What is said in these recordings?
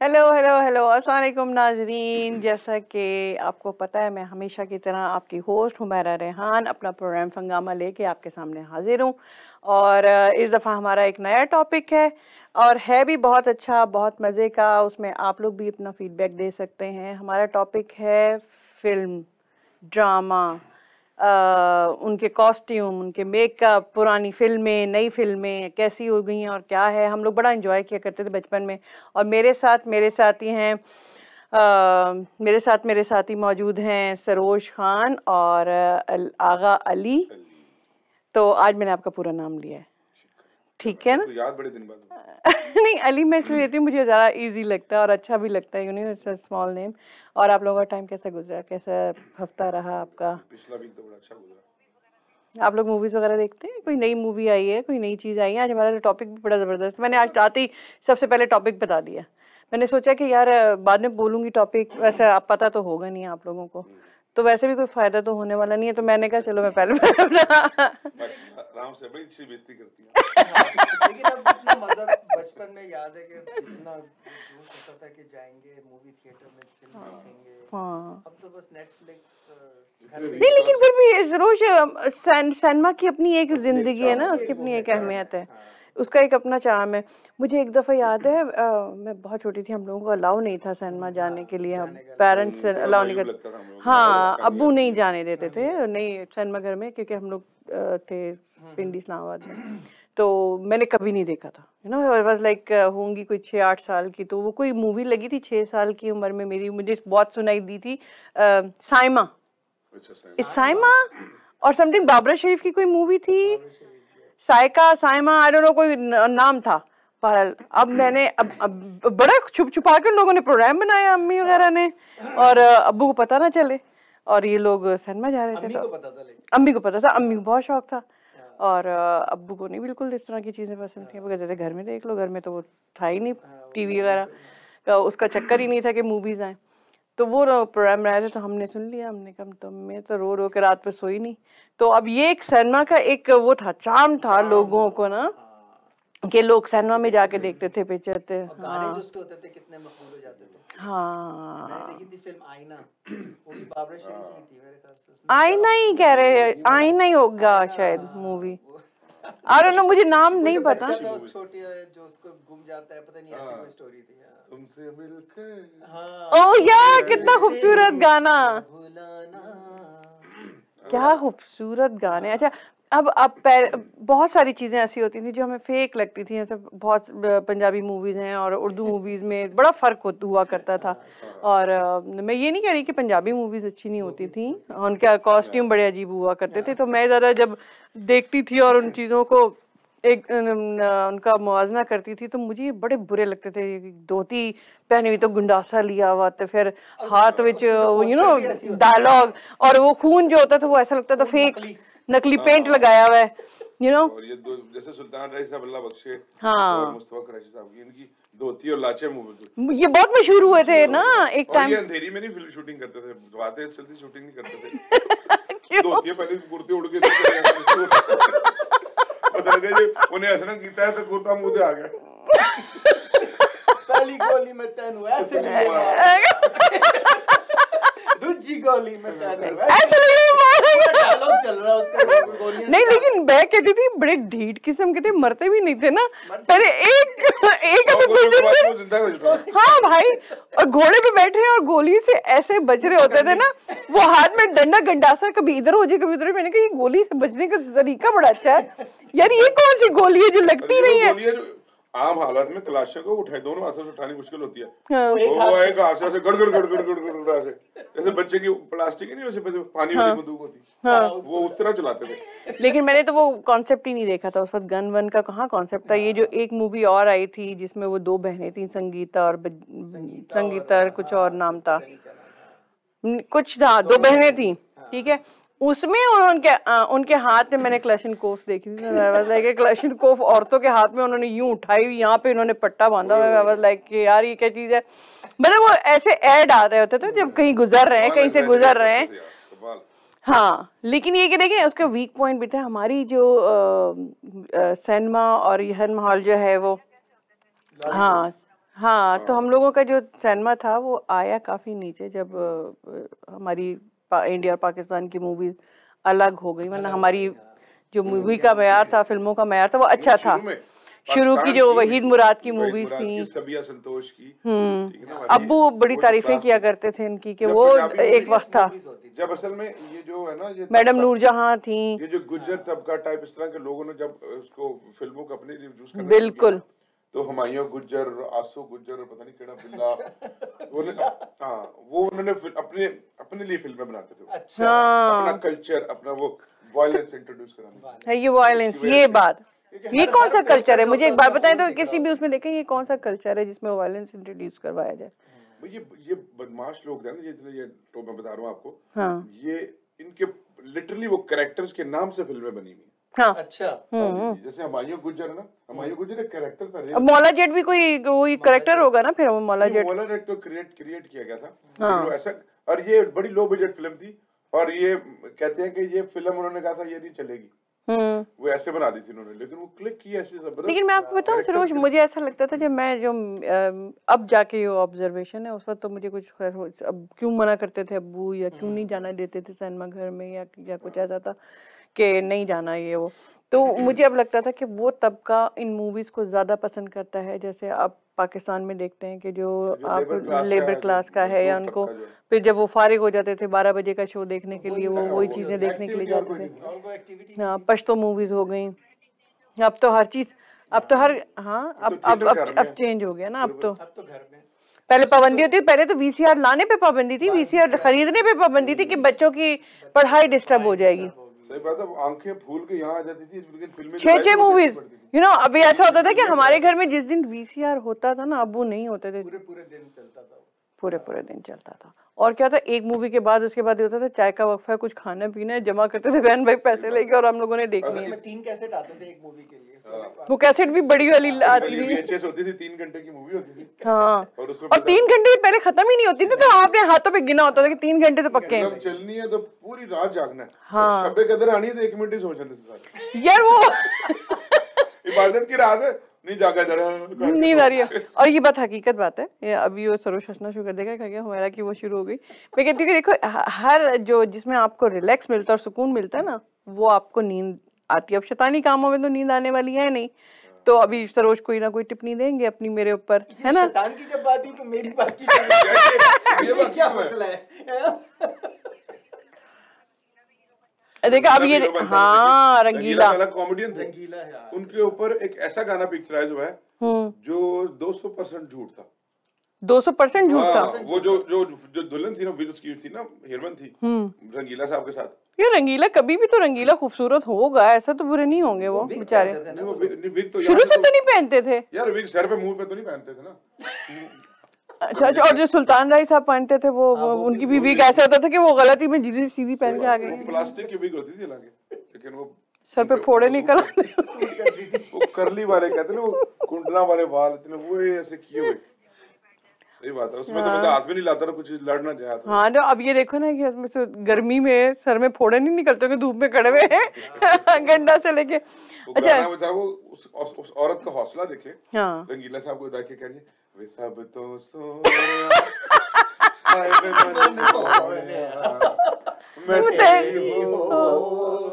Hello hello hello अस्सलाम वालेकुम नाजरीन। जैसा कि आपको पता है, मैं हमेशा की तरह आपकी होस्ट हुमैरा रेहान अपना प्रोग्राम फंगामा लेके आपके सामने हाजिर हूँ। और इस दफ़ा हमारा एक नया टॉपिक है और है भी बहुत अच्छा, बहुत मज़े का। उसमें आप लोग भी अपना फीडबैक दे सकते हैं। हमारा टॉपिक है फिल्म, ड्रामा, उनके कॉस्ट्यूम, उनके मेकअप, पुरानी फिल्में, नई फिल्में कैसी हो गई हैं और क्या है। हम लोग बड़ा एंजॉय किया करते थे बचपन में। और मेरे साथी हैं, मेरे साथी मौजूद हैं सरोज खान और आगा अली। तो आज मैंने आपका पूरा नाम लिया है, ठीक है ना? तो याद बड़े दिन बाद नहीं, अली मैं इसलिए लेती हूँ, मुझे ज़्यादा इजी लगता है और अच्छा भी लगता है, you know, it's a small name. और आप लोगों का टाइम कैसा गुजरा, कैसा हफ्ता रहा आपका? पिछला वीक तो बड़ा अच्छा गुजरा। आप लोग मूवीज वगैरह देखते हैं? कोई नई मूवी आई है, कोई नई चीज़ आई है? आज हमारा टॉपिक भी बड़ा ज़बरदस्त। मैंने आज आते ही सबसे पहले टॉपिक बता दिया। मैंने सोचा कि यार बाद में बोलूँगी टॉपिक, वैसे आप पता तो होगा नहीं आप लोगों को, तो वैसे भी कोई फ़ायदा तो होने वाला नहीं है, तो मैंने कहा चलो मैं पहले आराम से बड़ी अच्छी बेइज्जती करती है। लेकिन अब इतना मजा बचपन में याद है कि इतना जोश होता था कि जाएंगे मूवी थिएटर में फिल्म देखेंगे। हाँ, अब तो बस नेटफ्लिक्स नहीं लेकिन फिर भी जरूर सिनेमा की अपनी एक जिंदगी है ना, उसकी अपनी एक अहमियत है, उसका एक अपना चार्म है। मुझे एक दफ़ा याद है, मैं बहुत छोटी थी, हम लोगों को अलाउ नहीं था सिनेमा जाने के लिए, हम पेरेंट्स अलाउ नहीं करते। हाँ, अब्बू नहीं जाने देते थे, नहीं सिनेमा घर में, क्योंकि हम लोग थे पिंडी इस्लामाबाद में। तो मैंने कभी नहीं देखा था, you know, I was like होंगी कोई 6-8 साल की। तो वो कोई मूवी लगी थी 6 साल की उम्र में मेरी, मुझे बहुत सुनाई दी थी, साइमा, साइमा और समथिंग, बाबरा शरीफ की कोई मूवी थी, Saika Saima, I don't know, कोई नाम था। पर अब मैंने अब बड़ा छुप छुपा कर लोगों ने प्रोग्राम बनाया, अम्मी वगैरह ने, और अब्बू को पता ना चले, और ये लोग सिनेमा जा रहे थे। तो अम्मी को पता था, अम्मी को बहुत शौक था, और अब्बू को नहीं बिल्कुल इस तरह की चीज़ें पसंद थी। वो कहते थे घर में देख लो, घर में तो वो था ही नहीं टीवी वगैरह का, उसका चक्कर ही नहीं था कि मूवीज़ आए। तो वो प्रोग्राम बनाया था, तो हमने सुन लिया, हमने कहा तो मैं तो रो रो के रात पे सोई नहीं। तो अब ये एक सिनेमा का एक वो था, चार्म था लोगों को ना, कि लोग सिनेमा में जाके देखते थे पिक्चर थे। गाने जो उसके होते थे कितने मकबूल हो जाते थे। हाँ, मैंने देखी थी फिल्म आईना, वो भी बाबरा शरीफ की थी मेरे ख्याल से। आईना ही कह रहे हैं, आईना ही होगा शायद मूवी, आई डोंट नो, मुझे नाम नहीं पता। छोटी जो उसको गुम जाता है, पता नहीं ऐसी कोई स्टोरी थी। तुमसे मिलकर ओह यार, कितना खूबसूरत गाना, क्या खूबसूरत गाने। अच्छा, अब बहुत सारी चीज़ें ऐसी होती थी जो हमें फेक लगती थी, जैसे बहुत पंजाबी मूवीज़ हैं और उर्दू मूवीज़ में बड़ा फ़र्क हुआ करता था। और मैं ये नहीं कह रही कि पंजाबी मूवीज़ अच्छी नहीं होती थी, उनके कॉस्ट्यूम बड़े अजीब हुआ करते थे। तो मैं ज़रा जब देखती थी और उन चीज़ों को एक उनका मुवाजना करती थी, तो मुझे बड़े बुरे लगते थे। धोती पहनी हुई तो गुंडासा लिया हुआ, तो फिर हाथ विच यू नो डायलॉग, और वो खून जो होता था वो ऐसा लगता था फेक, नकली पेंट लगाया हुआ है, यू नो। और ये दो जैसे सुल्तान रईस साहब अल्लाह बख्शे, हाँ, और मुस्तफा कुरैशी साहब की, इनकी धोती और लाचे मूवी ये बहुत मशहूर हुए थे ना एक और टाइम। ये अंधेरी में नहीं फिल्म शूटिंग करते थे, बातें चलती शूटिंग नहीं करते थे। धोती पहले कुर्ते उड़ के पता लगा ये उन्हें ऐसा कीता है तो कुर्ता मुंह पे आ गया। पहली गोली में तेनू ऐसे दूसरी गोली में तेनू ऐसे डायलॉग चल रहा है उसका, गोलियां नहीं, लेकिन मैं कहती थी बड़े ढीठ किस्म के थे, मरते भी नहीं थे ना पहले। एक हाँ भाई, और घोड़े पे बैठे हैं और गोली से ऐसे बच रहे होते थे ना, वो हाथ में डंडा गंडासा, कभी इधर हो जाए कभी उधर। मैंने कहा ये गोली से बचने का तरीका बड़ा अच्छा है यार, ये कौन सी गोली है जो लगती नहीं है। आम हालत में तलाशे को उठाए, दोनों हाथों से उठानी मुश्किल होती है। हाँ। वो एक हाथ से गड़ ऐसे, जैसे बच्चे की प्लास्टिक नहीं, वैसे पानी वाली बंदूक होती, हाँ, वो उस तरह चलाते थे। लेकिन मैंने तो वो कॉन्सेप्ट ही नहीं देखा था उस वक्त, गन वन का कहाँ कॉन्सेप्ट था। ये जो एक मूवी और आई थी जिसमें वो दो बहनें थी, संगीता और संगीता कुछ और नाम था, कुछ था, दो बहनें थी, ठीक है। उसमें उनके हाथ में मैंने क्लैशनकोफ देखी थी। आई वाज लाइक क्लैशनकोफ औरतों के हाथ में उन्होंने यूं उठाई हुई, यहाँ पे इन्होंने पट्टा बांधा हुआ। आई वाज लाइक यार ये क्या चीज है। मतलब वो ऐसे ऐड आ रहे होते थे जब कहीं गुजर रहे हैं, कहीं से गुजर रहे हैं। हाँ, लेकिन ये कि देखें उसका वीक पॉइंट भी था। हमारी जो सिनेमा और यह माहौल जो है वो, हाँ हाँ, तो हम लोगों का जो सिनेमा था वो आया काफी नीचे जब हमारी इंडिया और पाकिस्तान की मूवीज अलग हो गई, वरना हमारी जो मूवी का मयार था, फिल्मों का मयार था, वो अच्छा था। शुरू की जो वहीद मुराद की मूवीज थी, सबिया संतोष की, अब्बू बड़ी तारीफें किया करते थे इनकी कि वो एक वक्त था जब असल में ये जो है ना, ये मैडम नूरजहां थी, ये जो गुज्जर तबका टाइप इस तरह के लोगों ने जब उसको फिल्मों को अपने लिए यूज करना, बिल्कुल, तो हुमायूं गुज्जर, आसू गुज्जर, पता नहीं केड़ा बिल्ला, वो उन्होंने अपने लिए फिल्में बनाते थे। अच्छा, अपना कल्चर, अपना वो वायलेंस इंट्रोड्यूस कराना है, ये वायलेंस, ये बात, ये कौन सा कल्चर है? मुझे एक बात बताएं तो, किसी भी उसमें देखें ये कौन सा कल्चर है जिसमें वायलेंस इंट्रोड्यूस करवाया जाए? ये बदमाश लोग हैं ना, ये तो मैं बता रहा हूँ आपको, हाँ, ये इनके लिटरली वो कैरेक्टर्स के नाम से फिल्में बनी हुई। हाँ, अच्छा, जैसे हुमायूं गुज्जर है ना, हुमायूं गुज्जर एक कैरेक्टर था। अब मौला जेट भी कोई कैरेक्टर होगा ना, फिर वो मौला जेट तो क्रिएट किया गया था, हाँ। ऐसा, और ये बड़ी लो बजट फिल्म थी, और ये कहते हैं कि ये फिल्म उन्होंने कहा था ये नहीं चलेगी, वो ऐसे बना दी थी उन्होंने, लेकिन वो क्लिक की ऐसे जबरदस्त। लेकिन मैं आपको बताऊं सरोज, मुझे ऐसा लगता था जब मैं जो अब जाके ये ऑब्जर्वेशन है, उस वक्त तो मुझे कुछ अब क्यों मना करते थे अब्बू, या क्यों नहीं जाना देते थे सिनेमा घर में, या कुछ ऐसा था कि नहीं जाना ये वो, तो मुझे अब लगता था कि वो तबका इन मूवीज को ज्यादा पसंद करता है। जैसे आप पाकिस्तान में देखते हैं कि जो आप लेबर क्लास का है, या उनको फिर जब वो फारिग हो जाते थे 12 बजे का शो देखने के लिए, वो वही चीजें देखने के लिए जाते थे। हाँ, पश्तो मूवीज हो गई, अब तो हर चीज, अब तो हर, हाँ, अब चेंज हो गया ना, अब तो घर में पहले पाबंदी होती, पहले तो वीसीआर लाने पे पाबंदी थी, वीसीआर खरीदने पे पाबंदी थी कि बच्चों की पढ़ाई डिस्टर्ब हो जाएगी। सही बात है, आंखें फूल के यहाँ आ जाती थी, लेकिन फिल्में 6 मूवीज, अभी ऐसा होता था कि हमारे घर में जिस दिन वीसीआर होता था ना, अब्बू नहीं होते थे, पूरे दिन चलता था, पूरे दिन चलता था। और क्या था, एक मूवी के बाद उसके बाद होता था चाय का वक्फा है, कुछ खाना पीना है, जमा करते थे बहन भाई पैसे लेके, और हम लोगों ने देखनी है। 3 कैसेट आते थे एक मूवी के लिए, वो कैसेट भी बड़ी वाली आती थी, VHS होती थी, 3 घंटे की मूवी होती थी, हाँ, और 3 घंटे पहले खत्म ही नहीं होती थी, तो आपने हाथों पे गिना होता था कि 3 घंटे तो पक्के हैं, चलनी है तो पूरी रात जागना है। हाँ, शब्बे कदर आनी है तो 1 मिनट ही सोचने थे यार, वो इबादत की रात है, नहीं जागा जा रहा, नींद आ रही है। और ये बात हकीकत बात है, ये अभी वो सरोज हंसना शुरू कर देगा, क्या हमारा की वो शुरू हो गई। मैं कहती हूँ कि देखो, हर जो जिसमें आपको रिलैक्स मिलता है और सुकून मिलता है ना, वो आपको नींद आती है। अब शैतानी कामों में तो नींद आने वाली है नहीं, तो अभी सरोज कोई ना कोई टिप्पणी देंगे अपनी मेरे ऊपर, है ना? शैतान की जब बात हुई तो मेरी बात की ये क्या मसला है? देखा अब ये, हाँ, रंगीला कॉमेडियन थे, उनके ऊपर एक ऐसा गाना पिक्चराइज हुआ है जो 200% झूठ था। 200% झूठ था। वो जो दुल्हन थी ना, उसकी थी ना, हिरमन थी रंगीला साहब के साथ। ये रंगीला कभी भी तो रंगीला खूबसूरत होगा, ऐसा तो बुरे नहीं होंगे वो बेचारे। शुरू से तो नहीं पहनते थे यार, विग सर पे मुंह पे तो नहीं पहनते थे ना। अच्छा, और जो सुल्तान राय साहब पहनते थे वो उनकी भी विग ऐसा होता था कि वो गलती में सीधी पहन के आ गई। प्लास्टिक की विग होती थी हालांकि, लेकिन वो सर पे फोड़े निकल आते, वो करली वाले कहते हैं, वो कुंडला वाले बाल इतने वो ऐसे किए हुए। सही बात है, उसमें तो बंदा हाथ में नहीं लाता ना, कुछ लड़ना चाहे तो। हाँ, जो अब ये देखो ना कि गर्मी में सर में फोड़े नहीं निकलते होंगे, धूप में खड़े हुए हैं गंडा से लेके। अच्छा, वो उस औरत का हौसला देखे, हाँ, रंगीला साहब को देख के कह रही है, वे सब तो सो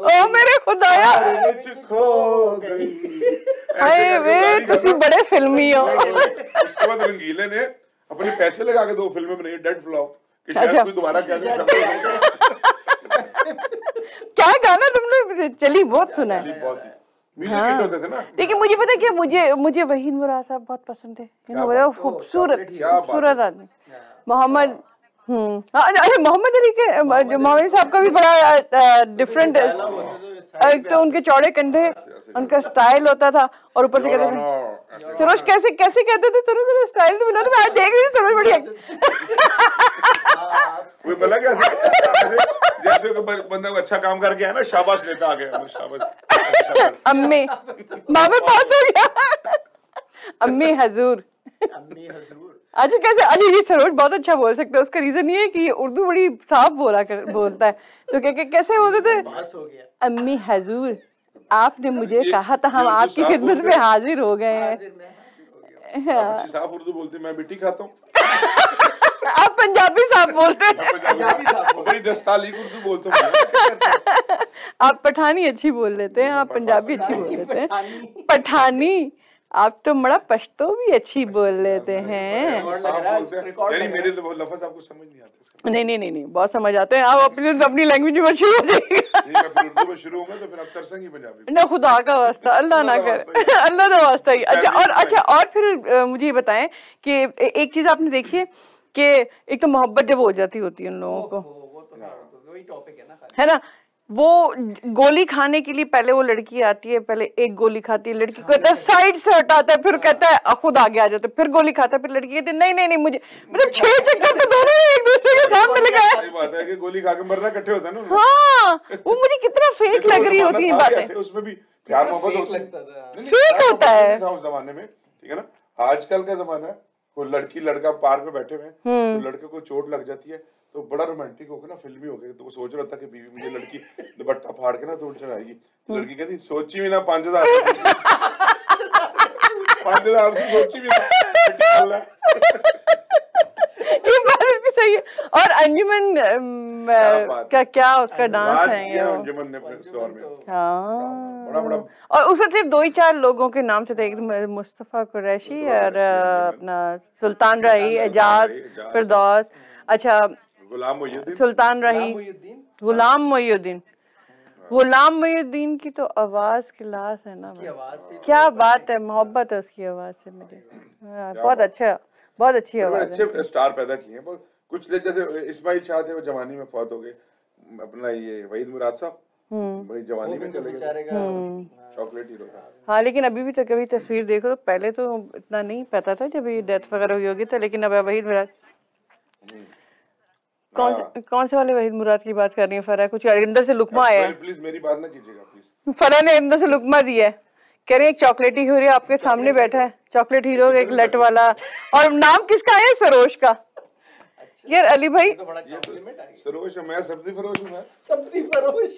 ओ मेरे खुदाया, हाय वे तुसी बड़े फिल्मी हो। उसके बाद रंगीले ने अपने पैसे लगा के 2 फिल्में बनाई, डेड फ्लॉप, कि शायद कोई दोबारा क्या गाना तुमने चली बहुत सुना है, म्यूजिक होते थे ना। देखिए, मुझे पता है क्या, मुझे वहीद मुराद साहब बहुत पसंद है, खूबसूरत आदमी। मोहम्मद अरे मोहम्मद अली के, जो मोहम्मद साहब का भी बड़ा डिफरेंट, एक तो उनके चौड़े कंधे, उनका स्टाइल होता था, और ऊपर से कहते थे सरोज, कैसे कहते थे सरोज, स्टाइल तो मिला, तो मैं देख रही थी सरोज बढ़िया। वो बोला जैसे बंदा को अच्छा काम करके आया ना, शाबाश लेता आ गया, शाबाश अम्मी, मामे पास हो गया, अम्मी हजूर। अच्छा, कैसे? अरे ये सरोज बहुत अच्छा बोल सकते हैं, उसका रीजन ये है कि उर्दू बड़ी साफ बोलता है, तो कैसे बोलते थे, अम्मी हजूर, आपने मुझे कहा था, हम आपकी खिदमत में हाजिर हो गए हैं, आप अच्छी साफ उर्दू बोलते, मैं मिट्टी खाता हूँ। आप पंजाबी साफ बोलते हैं। बड़ी दस्ताली उर्दू बोलता हूँ। आप पठानी अच्छी बोल लेते हैं, आप पंजाबी अच्छी बोल लेते हैं। पठानी आप तो बड़ा पश्तो भी अच्छी बोल लेते हैं। नहीं मेरे लफ्ज आपको समझ नहीं आते। नहीं बहुत समझ आते हैं। आप अपनी लैंग्वेज में शुरू हो जाइएगा। उर्दू में शुरू होंगे तो फिर आप तरसेंगे पंजाबी। ना खुदा का वास्ता, अल्लाह ना करे, अल्लाह का वास्ता ही। अच्छा और फिर मुझे ये बताएं कि एक चीज आपने देखी है कि एक तो मोहब्बत जब हो जाती होती है उन लोगों को, वो तो वही टॉपिक है ना, वो गोली खाने के लिए पहले वो लड़की आती है, पहले एक गोली खाती है, लड़की कहता है साइड से हटाता है, फिर कहता है खुद आगे आ जाता है, फिर गोली खाता है, फिर लड़की कहती है नहीं मुझे, मतलब 6 चक्कर तो दोनों एक दूसरे के सामने लगाए। सही बात है कि गोली खा के मरना इकट्ठे होता है ना। हाँ, वो मुझे कितना फेक लग रही होती है बातें। उसमें भी प्यार मोहब्बत लगता था, फेक होता है उस जमाने में, ठीक है ना। आजकल का जमाना है, कोई लड़की लड़का पार्क में बैठे हुए तो लड़के को चोट लग जाती है तो बड़ा रोमांटिक होकर ना, फिल्मी हो गया, तो वो सोच रहा था कि बीवी मुझे लड़की दुपट्टा फाड़ के ना तोड़ चढ़ाएगी। लड़की कहती सोची भी ना 5000 5000 सोची भी ना। ये बात भी सही है। और अंजुमन का क्या उसका डांस है ये, अंजुमन ने अपने दौर में हाँ, और उसमें सिर्फ 2 ही 4 लोगों के नाम से थे, एक मुस्तफा कुरैशी और अपना सुल्तान राही, एजाज, फिरदौस, अच्छा सुल्तान राही, गुलाम मोइनुद्दीन। गुलाम मोइनुद्दीन की तो आवाज क्लास है ना, क्या बात है, मोहब्बत है उसकी आवाज से मुझे। बहुत अच्छा, बहुत अच्छी आवाज है। अच्छे स्टार पैदा किए हैं कुछ, जैसे इस्माइल शाह थे, वो जवानी में फौत हो गए। अपना ये वहीद मुराद साहब बड़ी जवानी में चले गए, चॉकलेट हीरो था। हाँ, लेकिन अभी भी तो कभी तस्वीर देखो तो पहले तो इतना नहीं पता था जब ये डेथ वगैरह हुई होगी तो, लेकिन अब वहीद मुराद कौन से वाले वहीद मुराद की बात कर रही है फरा? कुछ अंदर से लुकमा आया है, प्लीज मेरी बात ना कीजिएगा प्लीज। फरा ने अंदर से लुकमा दिया है, कह रही है एक चॉकलेटी हीरो आपके सामने बैठा है, चॉकलेट हीरो एक लट वाला, और नाम किसका है? सरोज का। यार अली भाई सरोज, मैं सब्जी फरोश हूँ, सब्जी फरोश।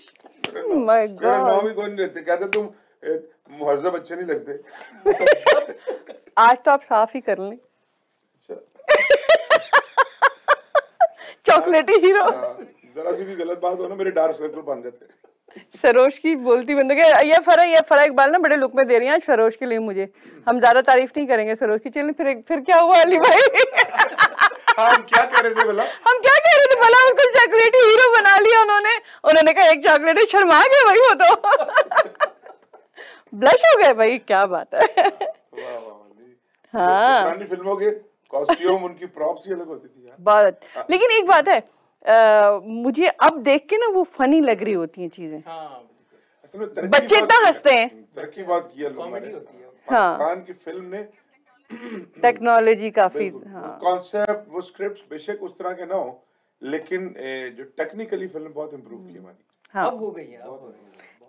माय गॉड, नाम ही कौन लेते, कहते तुम मुहज्जब अच्छे नहीं लगते। आज तो आप साफ ही कर लें। चॉकलेटी हीरो, जरा सी भी गलत बात हो ना मेरे डार्क सर्कल बन जाते हैं। सरोज की बोलती बंद हो गया। ये फरा इकबाल ना बड़े लुक में दे रही है सरोज के लिए मुझे। हम ज्यादा तारीफ नहीं करेंगे सरोज की। चलिए फिर क्या हुआ अली भाई? हम क्या कह रहे थे भला? उनको चॉकलेटी हीरो बना लिया उन्होंने कहा एक चॉकलेट, शर्मा गए भाई वो तो। ब्लश हो गए भाई, क्या बात है। हाँ, पुरानी फिल्मों के कॉस्ट्यूम, उनकी प्रॉप्स ही अलग होती थी यार। बहुत। लेकिन एक बात है, मुझे अब देख के ना वो फनी लग रही होती हैं चीजें। बच्चे इतना हंसते हैं। तरक्की बात की है लोगों ने। हाँ, पाकिस्तान की फिल्म ने टेक्नोलॉजी काफी, कॉन्सेप्ट, वो स्क्रिप्ट्स बेशक उस तरह के ना हो, लेकिन जो टेक्निकली फिल्म बहुत इम्प्रूव की हमारी। हाँ, अब हो गई है।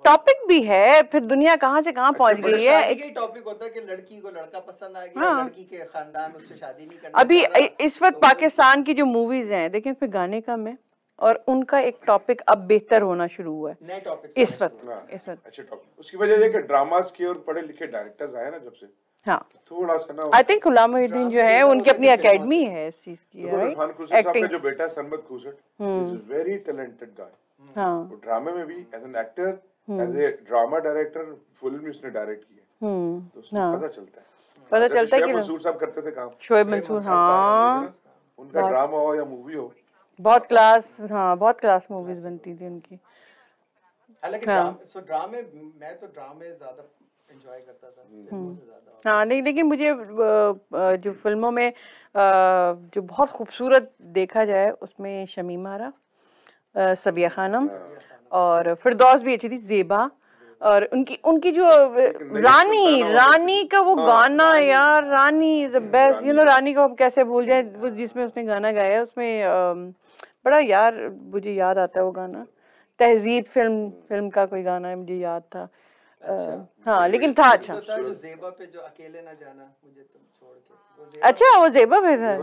टॉपिक भी है, फिर दुनिया कहाँ से कहाँ पहुंच गई है। एक टॉपिक होता है कि लड़की को लड़का पसंद आ गया, लड़की के खानदान उससे शादी नहीं करना। अभी इस वक्त पाकिस्तान की जो मूवीज हैं, देखिए इसमें गाने कम है और उनका एक टॉपिक अब बेहतर होना शुरू हुआ है नए टॉपिक इस वक्त। अच्छे टॉपिक, उसकी वजह है कि ड्रामास के और पढ़े लिखे डायरेक्टर्स आए ना जब से, हाँ, थोड़ा सा ना। आई थिंक गुलाम मोइनुद्दीन जो है उनकी अपनी एकेडमी है इस चीज की, इरफान खुर्शीद साहब का जो बेटा है Sanmat Khurshid, is very talented guy. हाँ, वो ड्रामे में भी as an actor, as a drama director, film उसने डायरेक्ट की है, तो उसमें पता चलता है कि मंसूर साहब करते थे काम, शोएब मंसूर, हाँ, उनका ड्रामा हो या मूवी हो, बहुत क्लास, हाँ, बहुत क्लास मूवीज बनती थी उनकी। हालांकि ड्रामे, मैं तो ड्रामे ज्यादा एंजॉय करता था फिल्मों से ज्यादा। हाँ, नहीं, लेकिन मुझे जो फिल्मों में जो बहुत खूबसूरत देखा जाए उसमें शमीमा आरा, सबिया खानम और फिरदौस भी अच्छी थी, ज़ेबा, और उनकी जो रानी का वो गाना यार, Rani is the best, you know. Rani को अब कैसे भूल जाए, वो जिसमें उसने गाना गाया है उसमें बड़ा यार मुझे याद आता है वो गाना, तहजीब फिल्म का कोई गाना है, मुझे याद था। हाँ, लेकिन था अच्छा। जो ज़ेबा पे जो अकेले ना जाना मुझे तुम छोड़ के, अच्छा वो ज़ेबा पे था।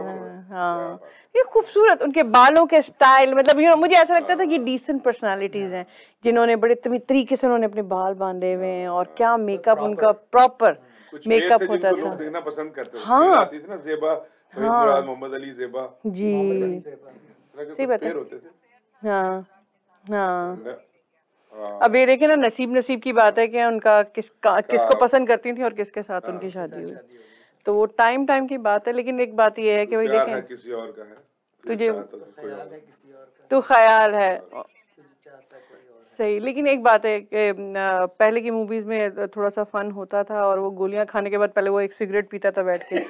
हाँ, ये खूबसूरत उनके बालों के स्टाइल, मतलब यू नो मुझे ऐसा लगता था कि डिसेंट पर्सनालिटीज हैं जिन्होंने बड़े तरीके से उन्होंने अपने बाल बांधे हुए हैं और क्या मेकअप उनका प्रॉपर। मेकअप होता था। लोग देखना पसंद करते थे। हाँ आती थी ना ज़ेबा, हाँ मोहम्मद अली ज़ेबा जी सही बात है। होते थे। हाँ हाँ हाँ अब ये देखे ना, नसीब की बात है कि उनका किसको पसंद करती थी और किसके साथ उनकी शादी हुई। तो वो टाइम की बात है। लेकिन एक बात ये है कि भाई प्यार है देखें, किसी और का है, तुझे ख्याल है किसी और का, तो ख्याल है तुझे चाहता कोई और है। सही। लेकिन एक बात है कि पहले की मूवीज में थोड़ा सा फन होता था, और वो गोलियां खाने के बाद पहले वो एक सिगरेट पीता था बैठ के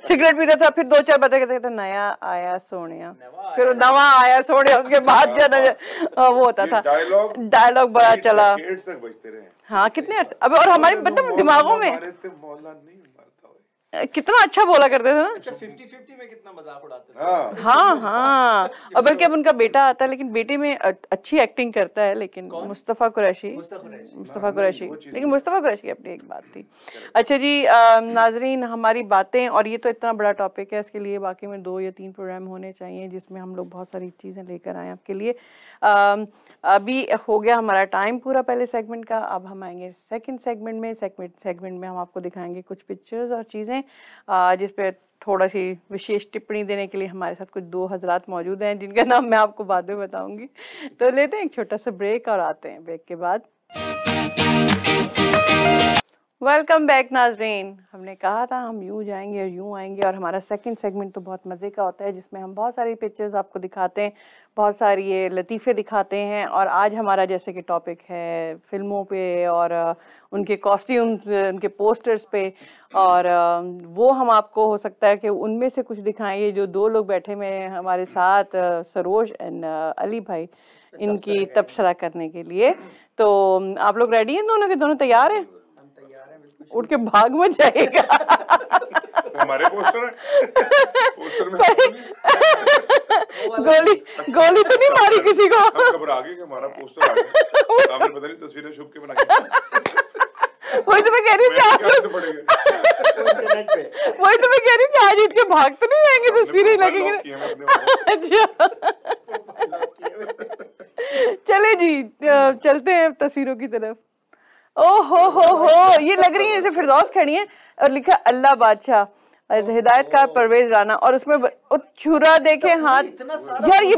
सिगरेट पीता था, फिर 2-4 बातें कहते थे नया आया सोनिया, फिर नवा आया सोनिया, उसके बाद क्या ना वो होता था डायलॉग बड़ा चला। तक बजते रहे। हाँ कितने अब, और हमारे मतलब दिमागों में कितना अच्छा बोला करते थे ना। अच्छा 50-50 में कितना मजाक उड़ाते थे। हाँ और बल्कि अब उनका बेटा आता है, लेकिन बेटे में अच्छी एक्टिंग करता है, लेकिन मुस्तफा कुरैशी लेकिन मुस्तफा कुरैशी की अपनी एक बात थी। अच्छा जी नाजरीन, हमारी बातें, और ये तो इतना बड़ा टॉपिक है, इसके लिए बाकी में 2 या 3 प्रोग्राम होने चाहिए जिसमें हम लोग बहुत सारी चीज़ें लेकर आए आपके लिए। अभी हो गया हमारा टाइम पूरा पहले सेगमेंट का, अब हम आएंगे सेकंड सेगमेंट में। सेगमेंट में हम आपको दिखाएंगे कुछ पिक्चर्स और चीज़ें जिस पे थोड़ा सी विशेष टिप्पणी देने के लिए हमारे साथ कुछ 2 हजरात मौजूद हैं, जिनका नाम मैं आपको बाद में बताऊंगी। तो लेते हैं एक छोटा सा ब्रेक और आते हैं ब्रेक के बाद। वेलकम बैक नाजरीन। हमने कहा था हम यूं जाएंगे और यूं आएंगे, और हमारा सेकंड सेगमेंट तो बहुत मज़े का होता है जिसमें हम बहुत सारी पिक्चर्स आपको दिखाते हैं, बहुत सारी ये लतीफ़े दिखाते हैं। और आज हमारा जैसे कि टॉपिक है फिल्मों पे और उनके कॉस्ट्यूम्स, उनके पोस्टर्स पे, और वो हम आपको हो सकता है कि उनमें से कुछ दिखाएं। ये जो 2 लोग बैठे हुए हैं हमारे साथ, सरोज एंड अली भाई, इनकी तबसरा करने के लिए। तो आप लोग रेडी हैं? दोनों के दोनों तैयार हैं? उठ के भाग मत जाएगा। हमारे पोस्टर में गोली तो नहीं मारी किसी को। हम घबरा गए कि हमारा पोस्टर आ गया, हमने पता नहीं तस्वीरें छुप के बनाई। वही तो मैं कह रही हूँ कि आज उठ के भाग तो नहीं जाएंगे, तस्वीरें लगेंगी। अच्छा चले जी, चलते हैं तस्वीरों की तरफ। ओहो ये लग रही है जैसे फिरदौस खड़ी है और लिखा अल्लाह बादशाह, हिदायतकार परवेज राना, और उसमें छुरा देखे हाथ। यार ये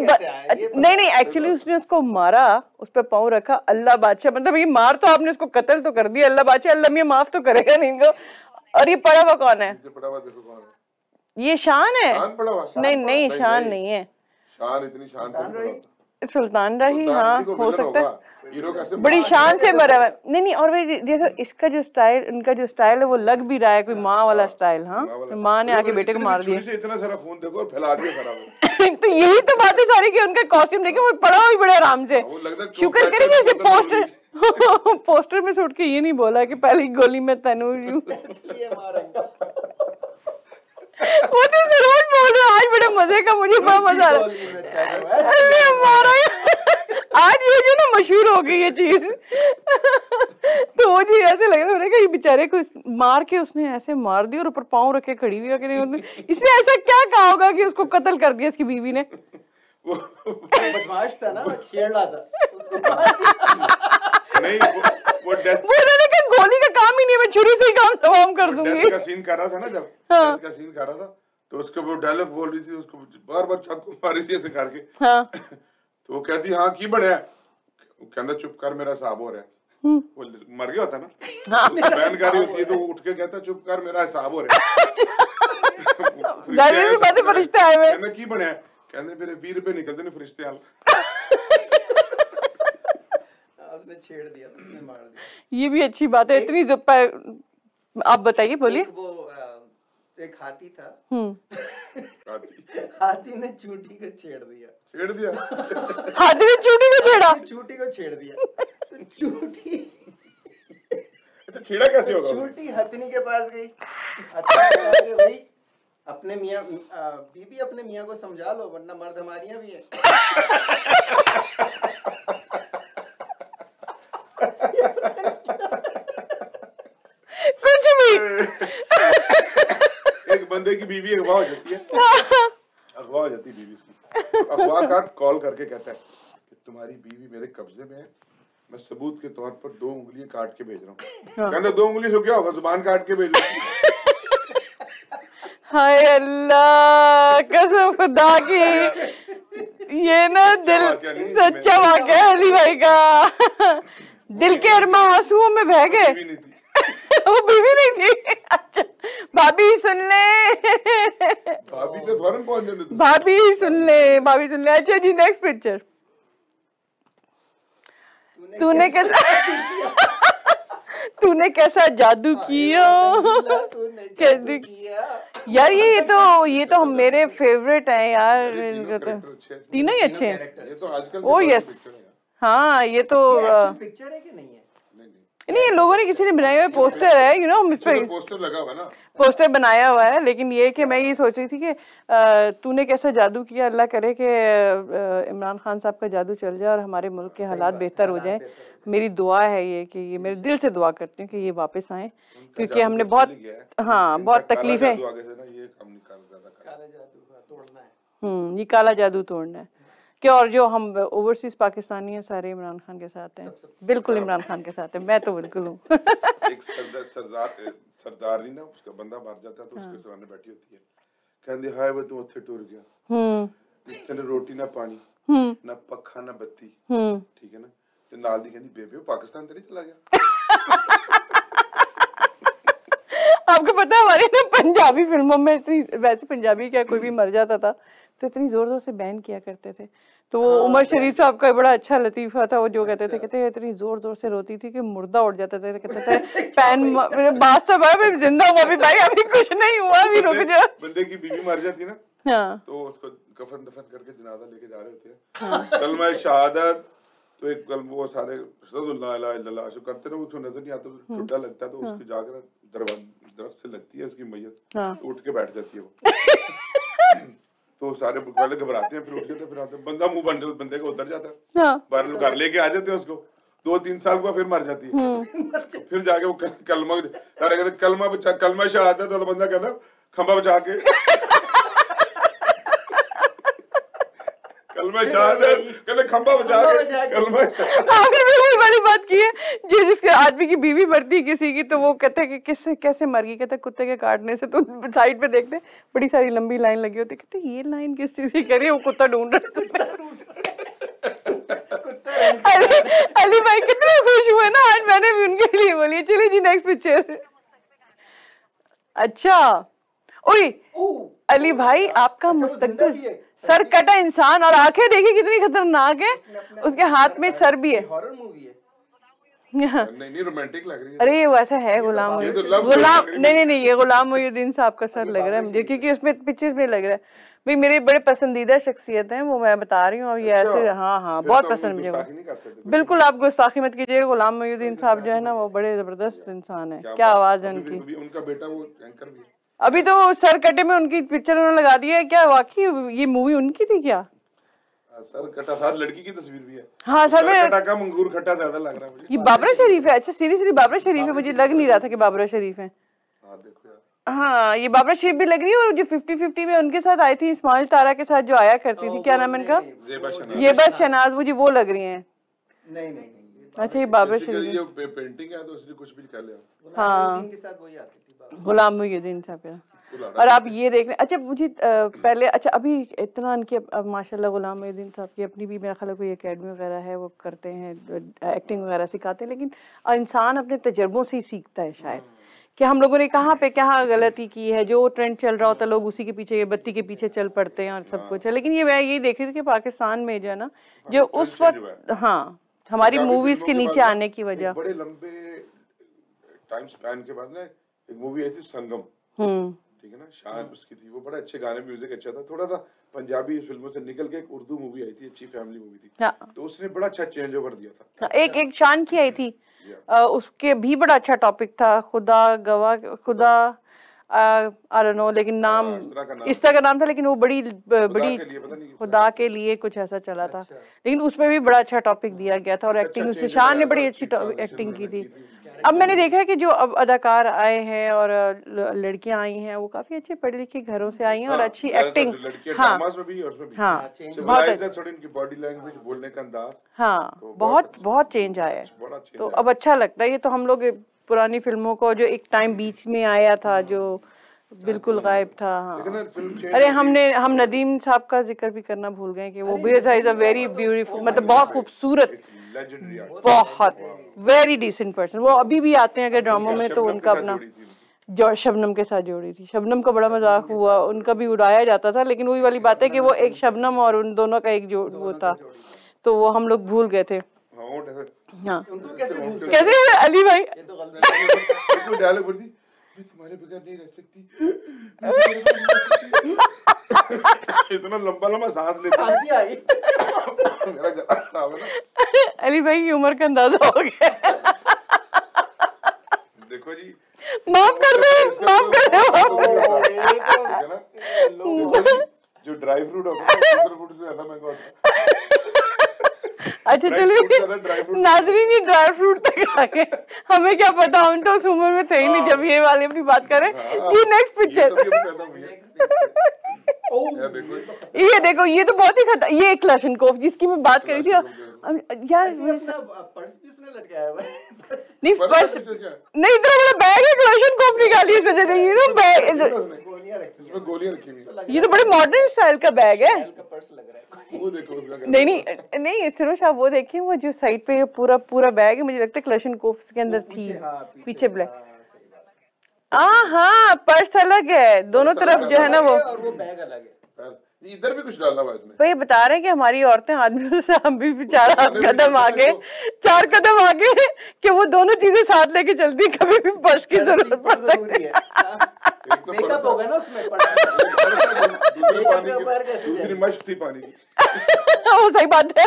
नहीं एक्चुअली उसने उसको मारा, उस पर पाँव रखा, अल्लाह बादशाह, मतलब ये मार तो आपने उसको कत्ल तो कर दिया, अल्लाह बादशाह, अल्लाह मियां माफ तो करेगा नहीं इनको। और ये पड़ा हुआ कौन है? ये शान है? नहीं शान नहीं है, शान इतनी शान सुल्तान रही। हाँ हो सकता है, बड़ी शान से मरा हुआ। नहीं और भाई देखो इसका जो स्टाइल, इनका जो स्टाइल है वो लग भी रहा है कोई माँ वाला स्टाइल। हाँ माँ ने आके बेटे को मार दिया, इतना सारा खून देखो और फैला दिया खराब। तो यही तो बात है सारी कि उनका कॉस्ट्यूम देखे वो पड़ा हुआ बड़े आराम से। शुक्र करेंगे इसे पोस्टर में से उठ के ये नहीं बोला कि पहली गोली में तनु वो तो जरूर बोल रहा। आज बड़े मजे का, मुझे बड़ा मजा आ रहा है। आज ये जो ना मशहूर हो गई ये चीज। तो वो जी ऐसे लग रहा है कि ये बेचारे को मार के उसने ऐसे मार दिया और ऊपर पाँव रख के खड़ी हुई। इसने ऐसा क्या कहा होगा कि उसको कत्ल कर दिया इसकी बीवी ने? वो बदमाश था ना, खेल रहा था नहीं वो उन्होंने कहा गोली का काम ही नहीं, मैं छुरी से ही काम तमाम कर दूंगी। डेथ का सीन कर रहा था ना, जब डेथ का सीन कर रहा था तो उसको वो डायलॉग बोल रही थी, उसको बार-बार चाकू मारी थी ऐसे करके। हाँ तो वो कहती हाँ की बढ़िया, वो कहता चुप कर मेरा हिसाब हो रहा है। वो मर गया होता ना, बहनकारी होती है तो उठ के कहता चुप कर मेरा हिसाब हो रहा है। फरिश्ते आए हुए, कहना की बढ़िया, कहते मेरे 20 रुपए निकलते नहीं फरिश्ते हाल। उसने छेड़ दिया, उसने मार दिया। ये भी अच्छी बात है। इतनी आप बताइए, बोलिए। एक हाथी था, हाथी ने चूटी को छेड़ दिया। हाथी ने चूटी को छेड़ा? चूटी को छेड़ दिया। तो चूटी छेड़ा कैसे होगा? चूटी हथनी के पास गई, हथनी भाई अपने मियाँ बीबी अपने मियाँ को समझा लो वरना मर्द हमारियाँ भी हैं। कुछ भी एक बंदे की बीवी अगवा हो जाती है, अगवा हो जाती है बीवी उसकी, अगवा का कॉल करके कहता है कि तुम्हारी बीवी मेरे कब्जे में है, मैं सबूत के तौर पर 2 उंगलियां काट के भेज रहा हूँ। कहना 2 उंगली से क्या होगा, जुबान काट के भेज रहा। हाय अल्लाह, कसम खुदा की, ये ना दिल सच्चा वाकया है अली भाई का। दिल के अरमा आंसुओं में बह गए। वो बीवी नहीं थी। अच्छा भाभी सुन ले, भाभी तो फौरन पहुंच जाते। भाभी सुन ले, भाभी सुन ले। अच्छा जी नेक्स्ट पिक्चर। तूने कैसा जादू किया। यार ये तो हम मेरे फेवरेट हैं यार, तीनों ही अच्छे हैं। ओ यस, हाँ ये तो पिक्चर है कि नहीं है? नहीं, लोगों ने किसी ने बनाया हुआ पोस्टर है, यू नो, पोस्टर लगा हुआ ना, पोस्टर बनाया हुआ है। लेकिन ये कि मैं ये सोच रही थी कि तूने कैसा जादू किया, अल्लाह करे कि इमरान खान साहब का जादू चल जाए और हमारे मुल्क के हालात बेहतर हो जाएं। मेरी दुआ है ये कि ये मेरे दिल से दुआ करती हूँ कि ये वापस आए, क्योंकि हमने बहुत बहुत तकलीफें, ये काला जादू तोड़ना है कि, और जो हम ओवरसीज पाकिस्तानी हैं सारे इमरान खान के साथ हैं, बिल्कुल इमरान खान के साथ है। मैं तो बिल्कुल हूँ। एक सरदार नहीं ना, उसका बंदा मर जाता है तो उसके सामने बैठी होती है, कहती हाय वो तू उत्थे टुर गया, जिसने रोटी ना पानी ना पक्खा ना बत्ती, ठीक है ना, ते नाल दी कहती बेबे पाकिस्तान तेरे चला गया। आपको पता है हमारे ना पंजाबी फिल्मों में इतनी, वैसे पंजाबी क्या कोई भी मर जाता था तो इतनी जोर जोर से बैन किया करते थे। तो वो उमर शरीफ साहब का बड़ा अच्छा लतीफा था, वो जो कहते थे इतनी जोर जोर से रोती थी कि मुर्दा उड़ जाता था। कहते थे पैन बात सब है, जिंदा हूँ अभी भाई, अभी कुछ नहीं हुआ, अभी रुक जा। बंदे की बीवी मर जाती ना, तो उसको कफन दफन करके जनाजा लेके जा रहे होते हैं, कलमा शहादत, तो एक कल वो सारे अल्लाह इला इल्लल्लाह जो करते ना, उसको नजर नहीं आता, तो टुड्डा लगता है, तो उसकी जाकर दरवाजे से लगती है उसकी मैयत, उठ के बैठ जाती है वो। तो सारे पहले घबराते हैं, फिर उठ जाते, फिर आते, बंदा मुंह बंदे को उतर जाता है, बाहर लोग घर लेके आ जाते हैं उसको, 2-3 साल बाद फिर मर जाती है। फिर जाके वो कलमा, सारे कहते कलमा शहादत, तो बंदा कहता खंबा बचा के कलमा शहादत, कहते खंबा बचा के कलमा शहादत। आपने बिल्कुल बड़ी बात की है, जिसके आदमी की बीवी मरती है किसी की, तो वो कहते हैं कि कैसे मर गई, कहते कुत्ते के काटने से। तो साइड पे देखते बड़ी सारी लंबी लाइन लगी होती, कहते ये लाइन किस चीज की करी है, वो कुत्ता ढूंढ रहा है। अली भाई कितने खुश हुए ना आज, मैंने भी उनके लिए बोली। चलिए जी नेक्स्ट पिक्चर। अच्छा ओए अली भाई, आपका मुस्तकबिल सर कटा इंसान, और आंखें देखिए कितनी खतरनाक है, उसके हाथ में सर भी है। हॉरर मूवी है। नहीं रोमांटिक लग रही है। अरे वैसा है गुलाम नहीं, ये गुलाम मोहिउद्दीन साहब का सर लग रहा है मुझे, क्योंकि उसमें पिक्चर्स में लग रहा है। भाई मेरे बड़े पसंदीदा शख्सियत हैं वो, मैं बता रही हूँ। अब ये ऐसे हाँ बहुत पसंद मुझे। बिल्कुल आप गुस्ताखी मत कीजिएगा, गुलाम मोहिउद्दीन साहब जो है ना वो बड़े जबरदस्त इंसान है। क्या आवाज है उनकी। उनका बेटा वो एंकर भी है। अभी तो सर कटे में उनकी पिक्चर उन्होंने लगा दी है। क्या वाकई ये मूवी उनकी थी क्या? सर कटा साथ लड़की की तस्वीर भी है। हाँ सर में कटा का मंगूर खट्टा ज्यादा लग रहा है मुझे। ये बाबरा शरीफ है? अच्छा सीरियसली बाबरा शरीफ है? मुझे लग नहीं रहा था कि बाबरा शरीफ है। हाँ ये बाबरा शरीफ भी लग रही है। और जो 50-50 में उनके साथ आई थी इस्माइल तारा के साथ जो आया करती थी, क्या नाम है इनका? जेबा शहनाज, मुझे वो लग रही है। नहीं अच्छा ये बाबरा शरीफ ये पेंटिंग है तो इसलिए कुछ भी कर लिया। हाँ के साथ वही आती थी गुलाम मोहिउद्दीन साहब। और आप ये देख लें। अच्छा मुझे पहले, अच्छा अभी इतना इनकी माशाल्लाह गुलाम मोहिउद्दीन साहब की अपनी भी मेरा ख्याल है कोई एकेडमी वगैरह है, वो करते हैं एक्टिंग वगैरह सिखाते हैं। लेकिन इंसान अपने तजर्बों से ही सीखता है शायद, कि हम लोगों ने कहाँ पे क्या गलती की है, जो ट्रेंड चल रहा होता है लोग उसी के पीछे, बत्ती के पीछे चल पड़ते हैं और सब कुछ है। लेकिन ये मैं यही देख रही थी कि पाकिस्तान में जो है ना, जो उस वक्त हाँ हमारी मूवीज के नीचे आने की वजह, बड़े लंबे टाइम स्पैन के बाद ना एक मूवी आई थी संगम, ठीक है ना, शान उसकी थी, वो बड़ा अच्छे गाने, म्यूजिक अच्छा था, थोड़ा सा पंजाबी फिल्मों से निकल के एक उर्दू मूवी आई थी, अच्छी फैमिली मूवी थी, तो उसने बड़ा अच्छा चेंज ओवर दिया था। एक शान की आई थी, उसके भी बड़ा अच्छा टॉपिक था, खुदा गवाह, खुदा आई डोंट नो, लेकिन नाम इस तरह का नाम था, लेकिन वो बड़ी खुदा के लिए कुछ ऐसा चला था। लेकिन उसमें भी बड़ा अच्छा टॉपिक दिया गया था और एक्टिंग उसने, शान ने बड़ी अच्छी एक्टिंग की थी। अब मैंने देखा है कि जो अब अदाकार आए हैं और लड़कियां आई हैं वो काफी अच्छे पढ़े लिखे घरों से आई हैं और अच्छी एक्टिंग, हाँ हाँ बहुत थोड़ी इनकी बॉडी लैंग्वेज, बोलने का अंदाज, हाँ बहुत बहुत चेंज आया है। तो अब अच्छा लगता है। ये तो हम लोग पुरानी फिल्मों को जो एक टाइम बीच में आया था जो बिल्कुल गायब था, हाँ। अरे हम नदीम साहब का जिक्र भी करना भूल गए कि वो भी इज अ वेरी ब्यूटीफुल, मतलब बहुत खूबसूरत, बहुत वेरी डिसेंट पर्सन। वो अभी भी आते हैं अगर ड्रामों में तो उनका अपना जो शबनम के साथ जोड़ी थी, शबनम का बड़ा मजाक हुआ, उनका भी उड़ाया जाता था, लेकिन वही वाली बात है कि वो एक शबनम और उन दोनों का एक जो वो था, तो वो हम लोग भूल गए थे। हाँ कैसे अली भाई डायलॉग बोलती, मैं तुम्हारे बगैर नहीं रह सकती, इतना लंबा लंबा सांस लेती मेरा गला खराब है ना। अली भाई की उम्र का अंदाजा हो गया। देखो जी, माफ कर दो, माफ कर दो। जो ड्राई फ्रूट होता है दूसरे फ्रूट से ज्यादा महंगा होता है। अच्छा चलिए नाज़रीन, ये ड्राई फ्रूट तक आ गए, हमें क्या पता, हम तो उस उम्र में थे ही नहीं जब ये वाले अपनी बात करें। ये नेक्स्ट पिक्चर, ये देखो, ये तो बहुत ही खतरा, ये क्लाशनकोफ जिसकी मैं बात कर रही थी यार, पर्स भी उसने लटकाया हुआ है। नहीं पर्स नहीं, इतना बड़ा बैग है, क्लाशनकोफ निकाली इसमें से, ये ना बैग, गोलियां रखी हुई, ये तो बड़े मॉडर्न स्टाइल का बैग है। पर्स लग रहा है, वो देखो उसका, नहीं सुरोश आप वो देखिए, वो जो साइड पे पूरा बैग है, मुझे लगता है क्लाशनकोफ के अंदर थी पीछे ब्लैक। हाँ पर्स अलग है, दोनों तरफ जो है ना वो बैग अलग है, इधर भी कुछ डालना हुआ इसमें। तो ये बता रहे हैं कि हमारी औरतें आदमियों से हम भी 4 कदम आगे कि वो दोनों चीजें साथ लेके चलती, कभी भी पर्स की जरूरत पड़ सकती है। मेकअप होगा ना उसमें, दूसरी मश्क थी पानी की। वो सही बात है,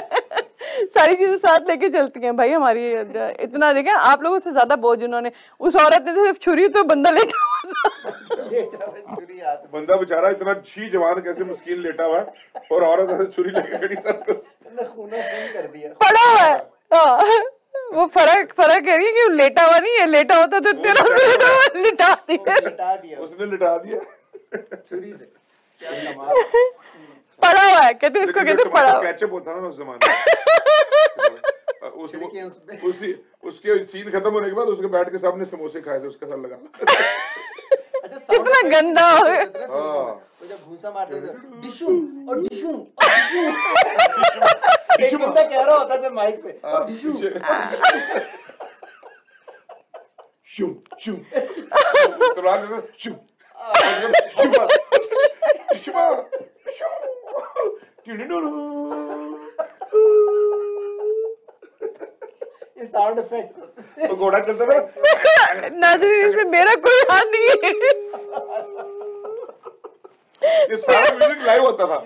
सारी चीजें साथ लेके चलती हैं भाई हमारी। इतना देखें आप लोगों से ज्यादा बोझ उन्होंने, उस औरत ने तो सिर्फ छुरी, तो बंदा लेटा बंदा बेचारा इतना छी जवान कैसे मुश्किल लेटा हुआ है और औरत ऐसे छुरी लेके खड़ी सबको कर दिया, पड़ा हुआ है। वो फर्क कह रही है कि लेटा हुआ नहीं है, लेटा होता तो तेरा लिटा दिया, उसने लिटा दिया छुरी से। पड़ा हुआ है, कहते इसको कहते पड़ा हुआ। कैचअप होता ना उस जमाने में, उसके सीन खत्म होने के बाद उसके बैठ के सामने समोसे खाए थे, उसके साथ लगा। अच्छा कितना गंदा हो गया, तो जब घूंसा मारते थे डिशुम और डिशुम एक बंदा कह रहा होता था माइक पे डिशुम शुम शुम तुरान में शुम शुम ये साउंड इफेक्ट्स तो घोड़ा चलता था। नाज़रीन इसमें मेरा कोई हाथ नहीं है, ये सारा म्यूजिक लाइव होता था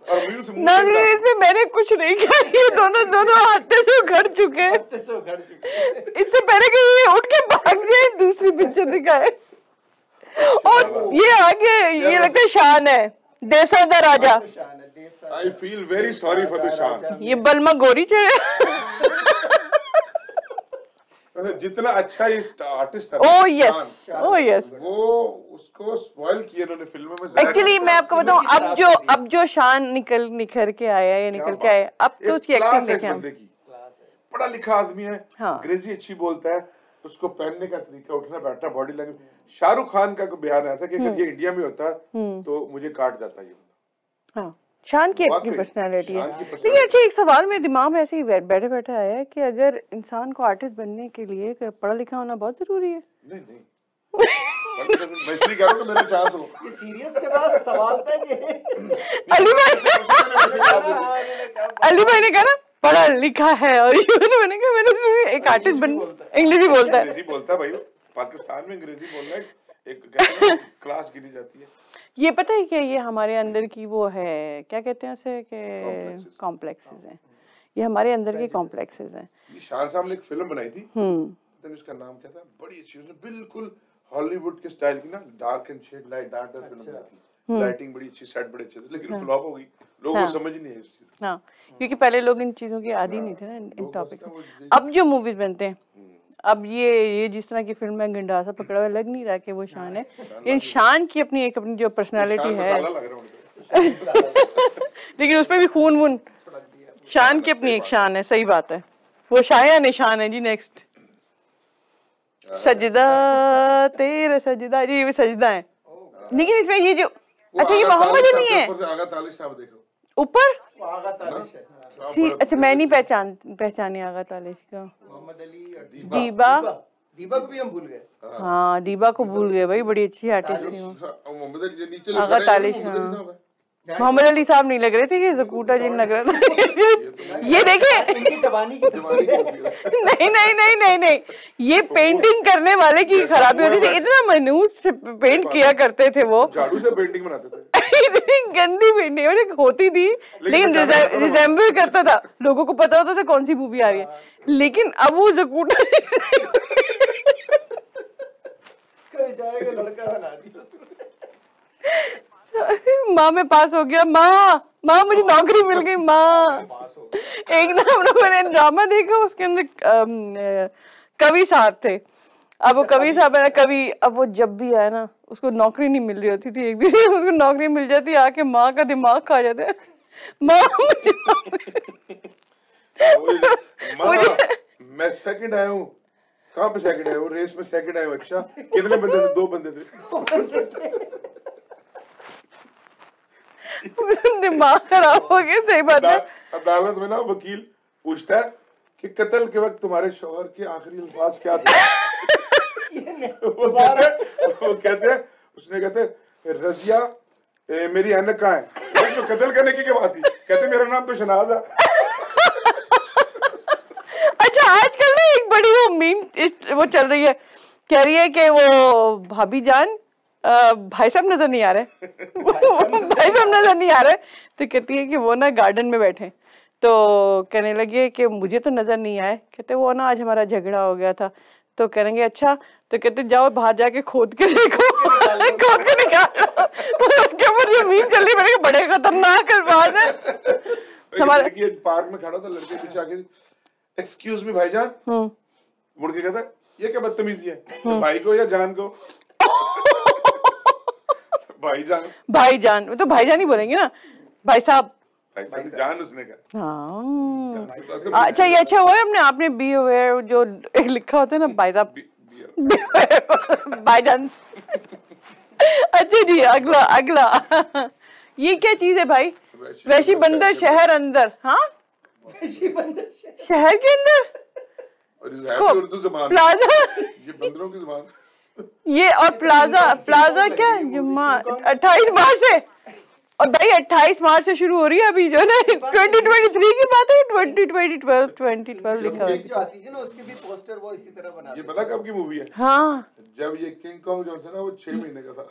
और म्यूजिक नाज़रीन इसमें मैंने कुछ नहीं किया, ये दोनों हाथे से उखड़ चुके हैं, इससे पहले कि ये उठ के भाग जाए दूसरी पिक्चर दिखाए। और ये आगे ये लगता है शान है, देसा दा राजा। I feel very sorry for the शान। ये बलमा गोरी चढ़े। जितना अच्छा ये आर्टिस्ट था, ओह यस वो उसको स्पॉइल किया इन्होंने फिल्मों में। एक्चुअली मैं आपको बताऊं, अब जो शान निखर के आया है, निकल के आया, अब तो उसकी एक्टिंग देखें हम। पढ़ा लिखा आदमी है, हाँ। अंग्रेजी अच्छी बोलता है, उसको पहनने का तरीका, उठना बैठना, बॉडी लैंग्वेज। शाहरुख खान का बयान ऐसा कि अगर ये इंडिया में होता तो मुझे काट जाता ये। हाँ शान की अपनी पर्सनालिटी है। लेकिन अच्छा एक सवाल मेरे दिमाग में ऐसे ही बैठे बैठे आया है कि अगर इंसान को आर्टिस्ट बनने के लिए पढ़ा लिखा होना बहुत जरूरी है? नहीं मैं इसलिए कह रहा हूं कि मेरा चांस हो। ये सीरियस सवाल था ये। अली भाई ने कहा ना पढ़ा लिखा है, और ये तो मैंने कहा मैंने एक आर्टिस्ट बन, इंग्लिश भी बोलता है, अंग्रेजी बोलता है भाई, पाकिस्तान में अंग्रेजी बोलना एक क्लास गिनी जाती है। ये पता है क्या, ये हमारे अंदर की वो है, क्या कहते हैं उसे, कि कॉम्प्लेक्सेस हैं, ये हमारे अंदर के कॉम्प्लेक्सेस हैं। शान साहब ने एक फिल्म बनाई थी, तो उसका नाम क्या था, बड़ी अच्छी, उसने बिल्कुल हॉलीवुड के स्टाइल की ना, dark and shade light dark film बनाई थी, लाइटिंग बड़ी अच्छी, सेट बड़े अच्छे थे, लेकिन फ्लॉप हो गई, लोगों को समझ नहीं है इस चीज। हाँ क्योंकि पहले लोग इन चीजों के आदी नहीं थे ना, इन टॉपिक में। अब जो मूवीज बनते हैं अब ये जिस तरह की फिल्म में गंडासा पकड़ा हुआ लग नहीं रहा कि वो शान है, इन शान की अपनी जो पर्सनालिटी है लेकिन उसपे भी खून वून, शान की अपनी एक शान है, सही बात है, वो शाया निशान है जी। नेक्स्ट सजदा तेरा सजदा, जी ये सजदा है, लेकिन इसमें ये जो अच्छा ये मोहम्मद अली है ऊपर, अच्छा मैं नहीं पहचानी आगा तालिश का, मोहम्मद अली और दीबा दीबा को भी हम भूल गए। हाँ दीबा को भूल गए भाई, बड़ी अच्छी आर्टिस्ट थी वो। आगा तालिश, हाँ मोहम्मद अली साहब नहीं लग रहे थे, ये जकूटा जिन लग रहा था ये देखे इनकी जवानी की तस्वीर है। नहीं, ये पेंटिंग करने वाले की खराबी होती थी, इतना मनहूस से पेंट किया करते थे वो, झाड़ू से पेंटिंग बनाते थे इतनी गंदी पेंटिंग होती थी, लेकिन रिजेंबल करता था, लोगों को पता होता था कौन सी मूवी आ रही है, लेकिन अब वो जकूटा लड़का बना दिया माँ में पास हो गया, माँ मुझे नौकरी मिल गई माँ। एक ना हम लोगों ने ड्रामा देखा, उसके अंदर कवि साहब थे, अब वो कवि साहब है ना कवि, अब वो जब भी आया ना उसको नौकरी नहीं मिल रही होती थी, एक दिन उसको नौकरी मिल जाती, आके माँ का दिमाग खा जाता है, माँ मैं सेकंड आया हूँ, कहाँ पे सेकंड आया हूँ, रेस में सेकंड आया हूँ, अच्छा कितने बंदे थे, 2 बंदे थे दिमाग खराब हो गया, सही बात है। अदालत में ना वकील पूछता है कि कत्ल के वक्त तुम्हारे शौहर के आखिरी अल्फाज क्या थे वो कहते हैं उसने कहते रजिया मेरी ऐनक कहाँ है, तो कत्ल करने की क्या बात थी, कहते मेरा नाम तो शनाज है। अच्छा आजकल ना एक बड़ी वो मीम वो चल रही है, कह रही है कि वो भाभी जान भाई साहब नजर नहीं आ रहे भाई साहब नजर नहीं आ रहे, तो कहती है कि वो ना गार्डन में बैठे, तो कहने लगी कि मुझे तो नजर नहीं आए, कहते वो ना आज हमारा झगड़ा हो गया था, तो कहेंगे अच्छा, तो कहते जाओ बाहर जाके खोद के देखो खोद के निकालो, उसके ऊपर ये मीम चल रही, मैंने कहा बड़े खतरनाक अल्फाज है। हमारे पार्क में खड़ा था, लड़के पीछे आके एक्सक्यूज मी भाईजान, मुड़ के कहता ये क्या बदतमीजी है, भाई को या जान को भाईजान, वो तो भाईजान ही बोलेंगे ना, भाई साहब जान उसने कहा। हाँ अच्छा ये अच्छा हुआ है आपने बी अवेयर जो एक लिखा होता है ना, भाई साहब भाईजान। अच्छा जी अगला ये क्या चीज है भाई, वैशी बंदर शहर अंदर, हाँ वैशी बंदर शहर के अंदर, उर्दू ज़बान, प्लाजा, ये बंदरों की ज़बान, ये और प्लाजा क्या है, जुम्मा 28 मार्च से, और भाई 28 मार्च से शुरू हो रही है अभी जो ना 2023 की बात है, 2012 लिखा है जो आती है ना उसके भी पोस्टर वो इसी तरह बना, ये पता कब की मूवी है, हाँ जब ये किंग कॉन्ग जो था ना वो 6 महीने का था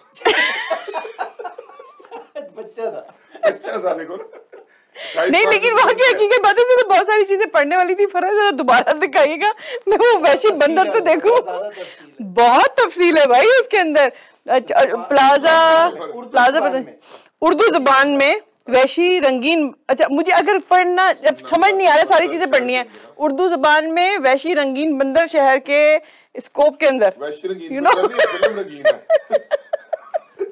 बच्चा था देखो ना, नहीं लेकिन वहाँ की हकीकत बात है, तो बहुत सारी चीजें पढ़ने वाली थी, फर्ज जरा दोबारा दिखाइएगा, मैं वो वैशी बंदर तो देखूं, बहुत तफसील है भाई उसके अंदर। प्लाजा पता उर्दू जुबान में वैशी रंगीन, अच्छा मुझे अगर पढ़ना जब समझ नहीं आ रहा, सारी चीजें पढ़नी है, उर्दू जुबान में वैशी रंगीन बंदर शहर के स्कोप के अंदर, यू नो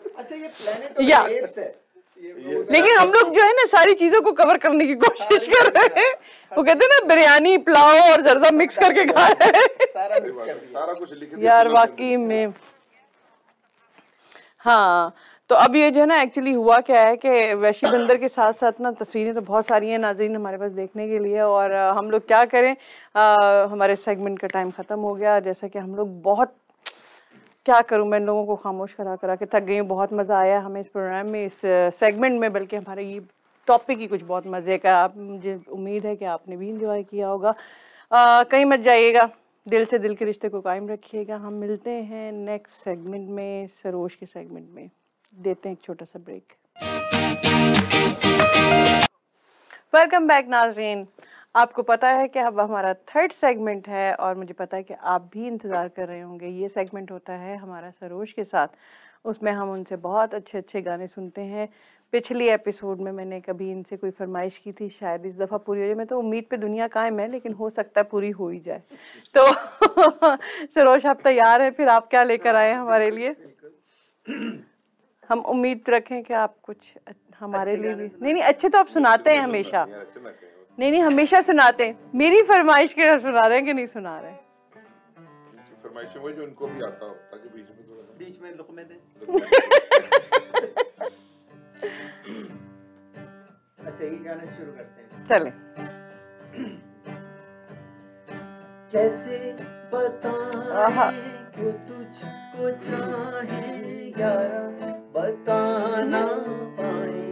अच्छा ये प्लेनेट ऑफ एप्स है, लेकिन हम लोग जो है ना सारी चीजों को कवर करने की कोशिश कर रहे हैं, वो कहते हैं ना बिरयानी पुलाव और जर्दा मिक्स करके खा रहे हैं, सारा कुछ लिख दिया यार वाकई में। हाँ तो अब ये जो है ना एक्चुअली हुआ क्या है कि वैशी बंदर के साथ साथ ना तस्वीरें तो बहुत सारी हैं नाज़रीन हमारे पास देखने के लिए, और हम लोग क्या करें, हमारे सेगमेंट का टाइम ख़त्म हो गया, जैसा कि हम लोग बहुत क्या करूं, मैं लोगों को खामोश करा के थक गई हूँ, बहुत मज़ा आया हमें इस प्रोग्राम में, इस सेगमेंट में, बल्कि हमारे ये टॉपिक ही कुछ बहुत मज़े का, आप मुझे उम्मीद है कि आपने भी इंजॉय किया होगा। कहीं मत जाइएगा, दिल से दिल के रिश्ते को कायम रखिएगा। हम मिलते हैं नेक्स्ट सेगमेंट में, सरोज के सेगमेंट में, देते हैं एक छोटा सा ब्रेक। वेलकम बैक नाज़रीन, आपको पता है कि अब हमारा थर्ड सेगमेंट है और मुझे पता है कि आप भी इंतज़ार कर रहे होंगे। ये सेगमेंट होता है हमारा सरोज के साथ, उसमें हम उनसे बहुत अच्छे अच्छे गाने सुनते हैं, पिछली एपिसोड में मैंने कभी इनसे कोई फरमाइश की थी, शायद इस दफ़ा पूरी हो जाए। मैं तो उम्मीद पे दुनिया कायम है, लेकिन हो सकता है पूरी हो ही जाए। तो सरोज आप तैयार हैं? फिर आप क्या लेकर आए हैं हमारे लिए? हम उम्मीद रखें कि आप कुछ हमारे लिए भी। नहीं, अच्छे तो आप सुनाते हैं हमेशा। नहीं, हमेशा सुनाते हैं। मेरी फरमाइश के सुना रहे हैं कि नहीं सुना रहे? फरमाइश वो जो उनको भी आता हो, ताकि बीच में लुकमे दें। अच्छा, ये गाना शुरू करते हैं। चलें। कैसे बताएं क्यों तुझको चाहे यारा, बता ना पाए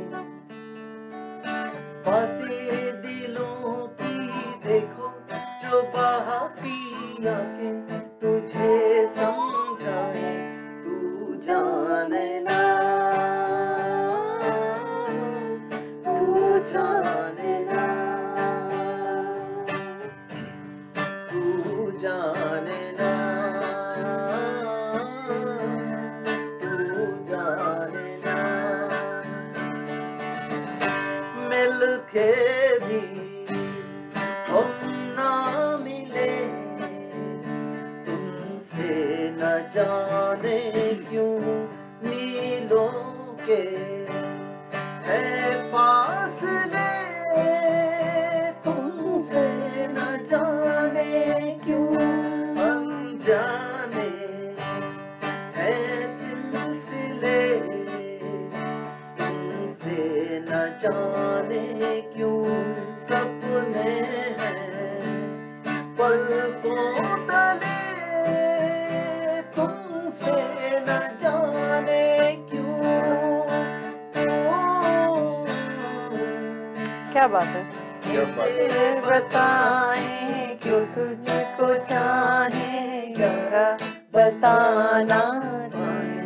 बातें दिलों की, देखो जो बाकी आके तुझे समझाए, तू जाने ना, तू जाने ना, तू जाने ना, तू जाने ना। मिल के भी हम ना मिले, तुमसे न जाने क्यों मिलों के है फासले, तुमसे न जाने क्यों अनजाने है सिलसिले, तुमसे न जाने क्यों सपने हैं पलकों तले, तुमसे न जाने क्यों। क्या बात है? कैसे बताएं क्यों तुझको चाहे यारा, बताना पाए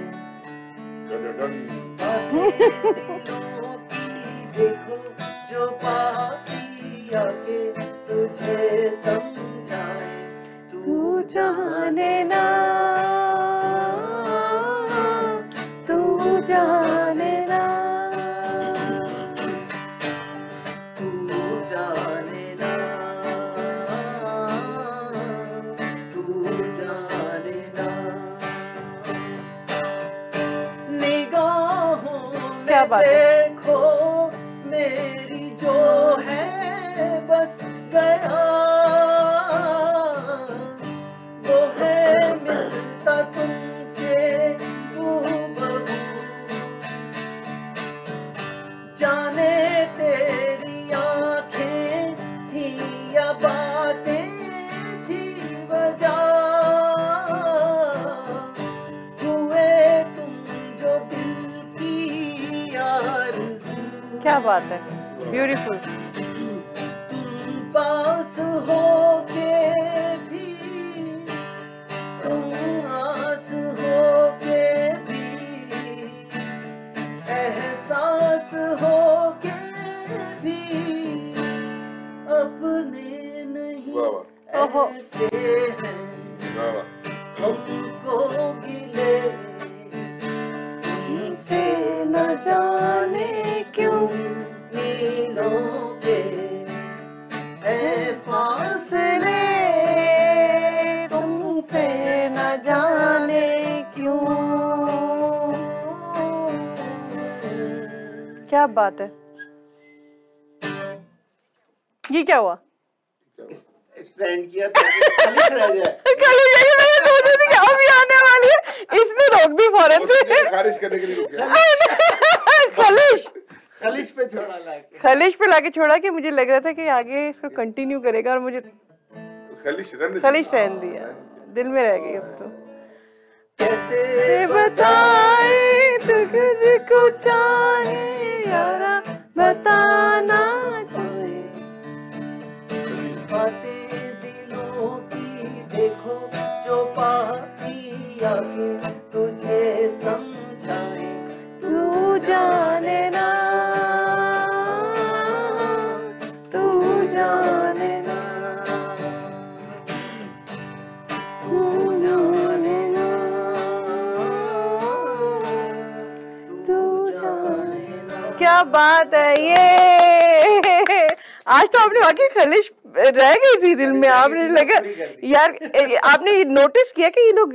दिलों की, देखो जो बाकी आके तुझे समझाए, तू जाने ना, तू जाने ना, तू जाने ना, तू जाने ना। निगाहों क्या में बात है? देखो मेरी जो है बस गया, वो है मिलता तुमसे हूबहू, जाने तेरी आंखें थी या बातें थी वजह, हुए तुम जो दिल की आरज़ू। क्या बात है? ब्यूटीफुल। तुम पास हो के भी, तुम आस हो के भी, एहसास हो के भी, अपने नहीं ओहो। ऐसे हैं हमको गिले, तुमसे न जाने क्यों मिलों के है फासले, तुमसे न जाने क्यों। क्या बात है? ये क्या हुआ? एक्सप्लेन किया था कि खाली रह जाए। कल यही मैंने सोचा थी कि अभी आने वाली है, इसने रोक दी फौरन से। खारिज करने के लिए रुके। खलिश पे छोड़ा लाके, खलिश पे लाके छोड़ा कि मुझे लग रहा था कि आगे इसको कंटिन्यू करेगा, और मुझे खलिश रहने दिया, दिल में रह गई अब तो। कैसे बताए तुझको चाहे यारा, बताना चाहे बातें दिलों की, देखो जो बाकी आके तुझे समझाए, तू जाने ना, तू जाने ना, तू जाने ना, तू जाने ना। क्या बात है ये। आज तो आपने वाकई खलिश रह गई थी दिल में, आपने लगा यार। आपने नोटिस किया कि ये लोग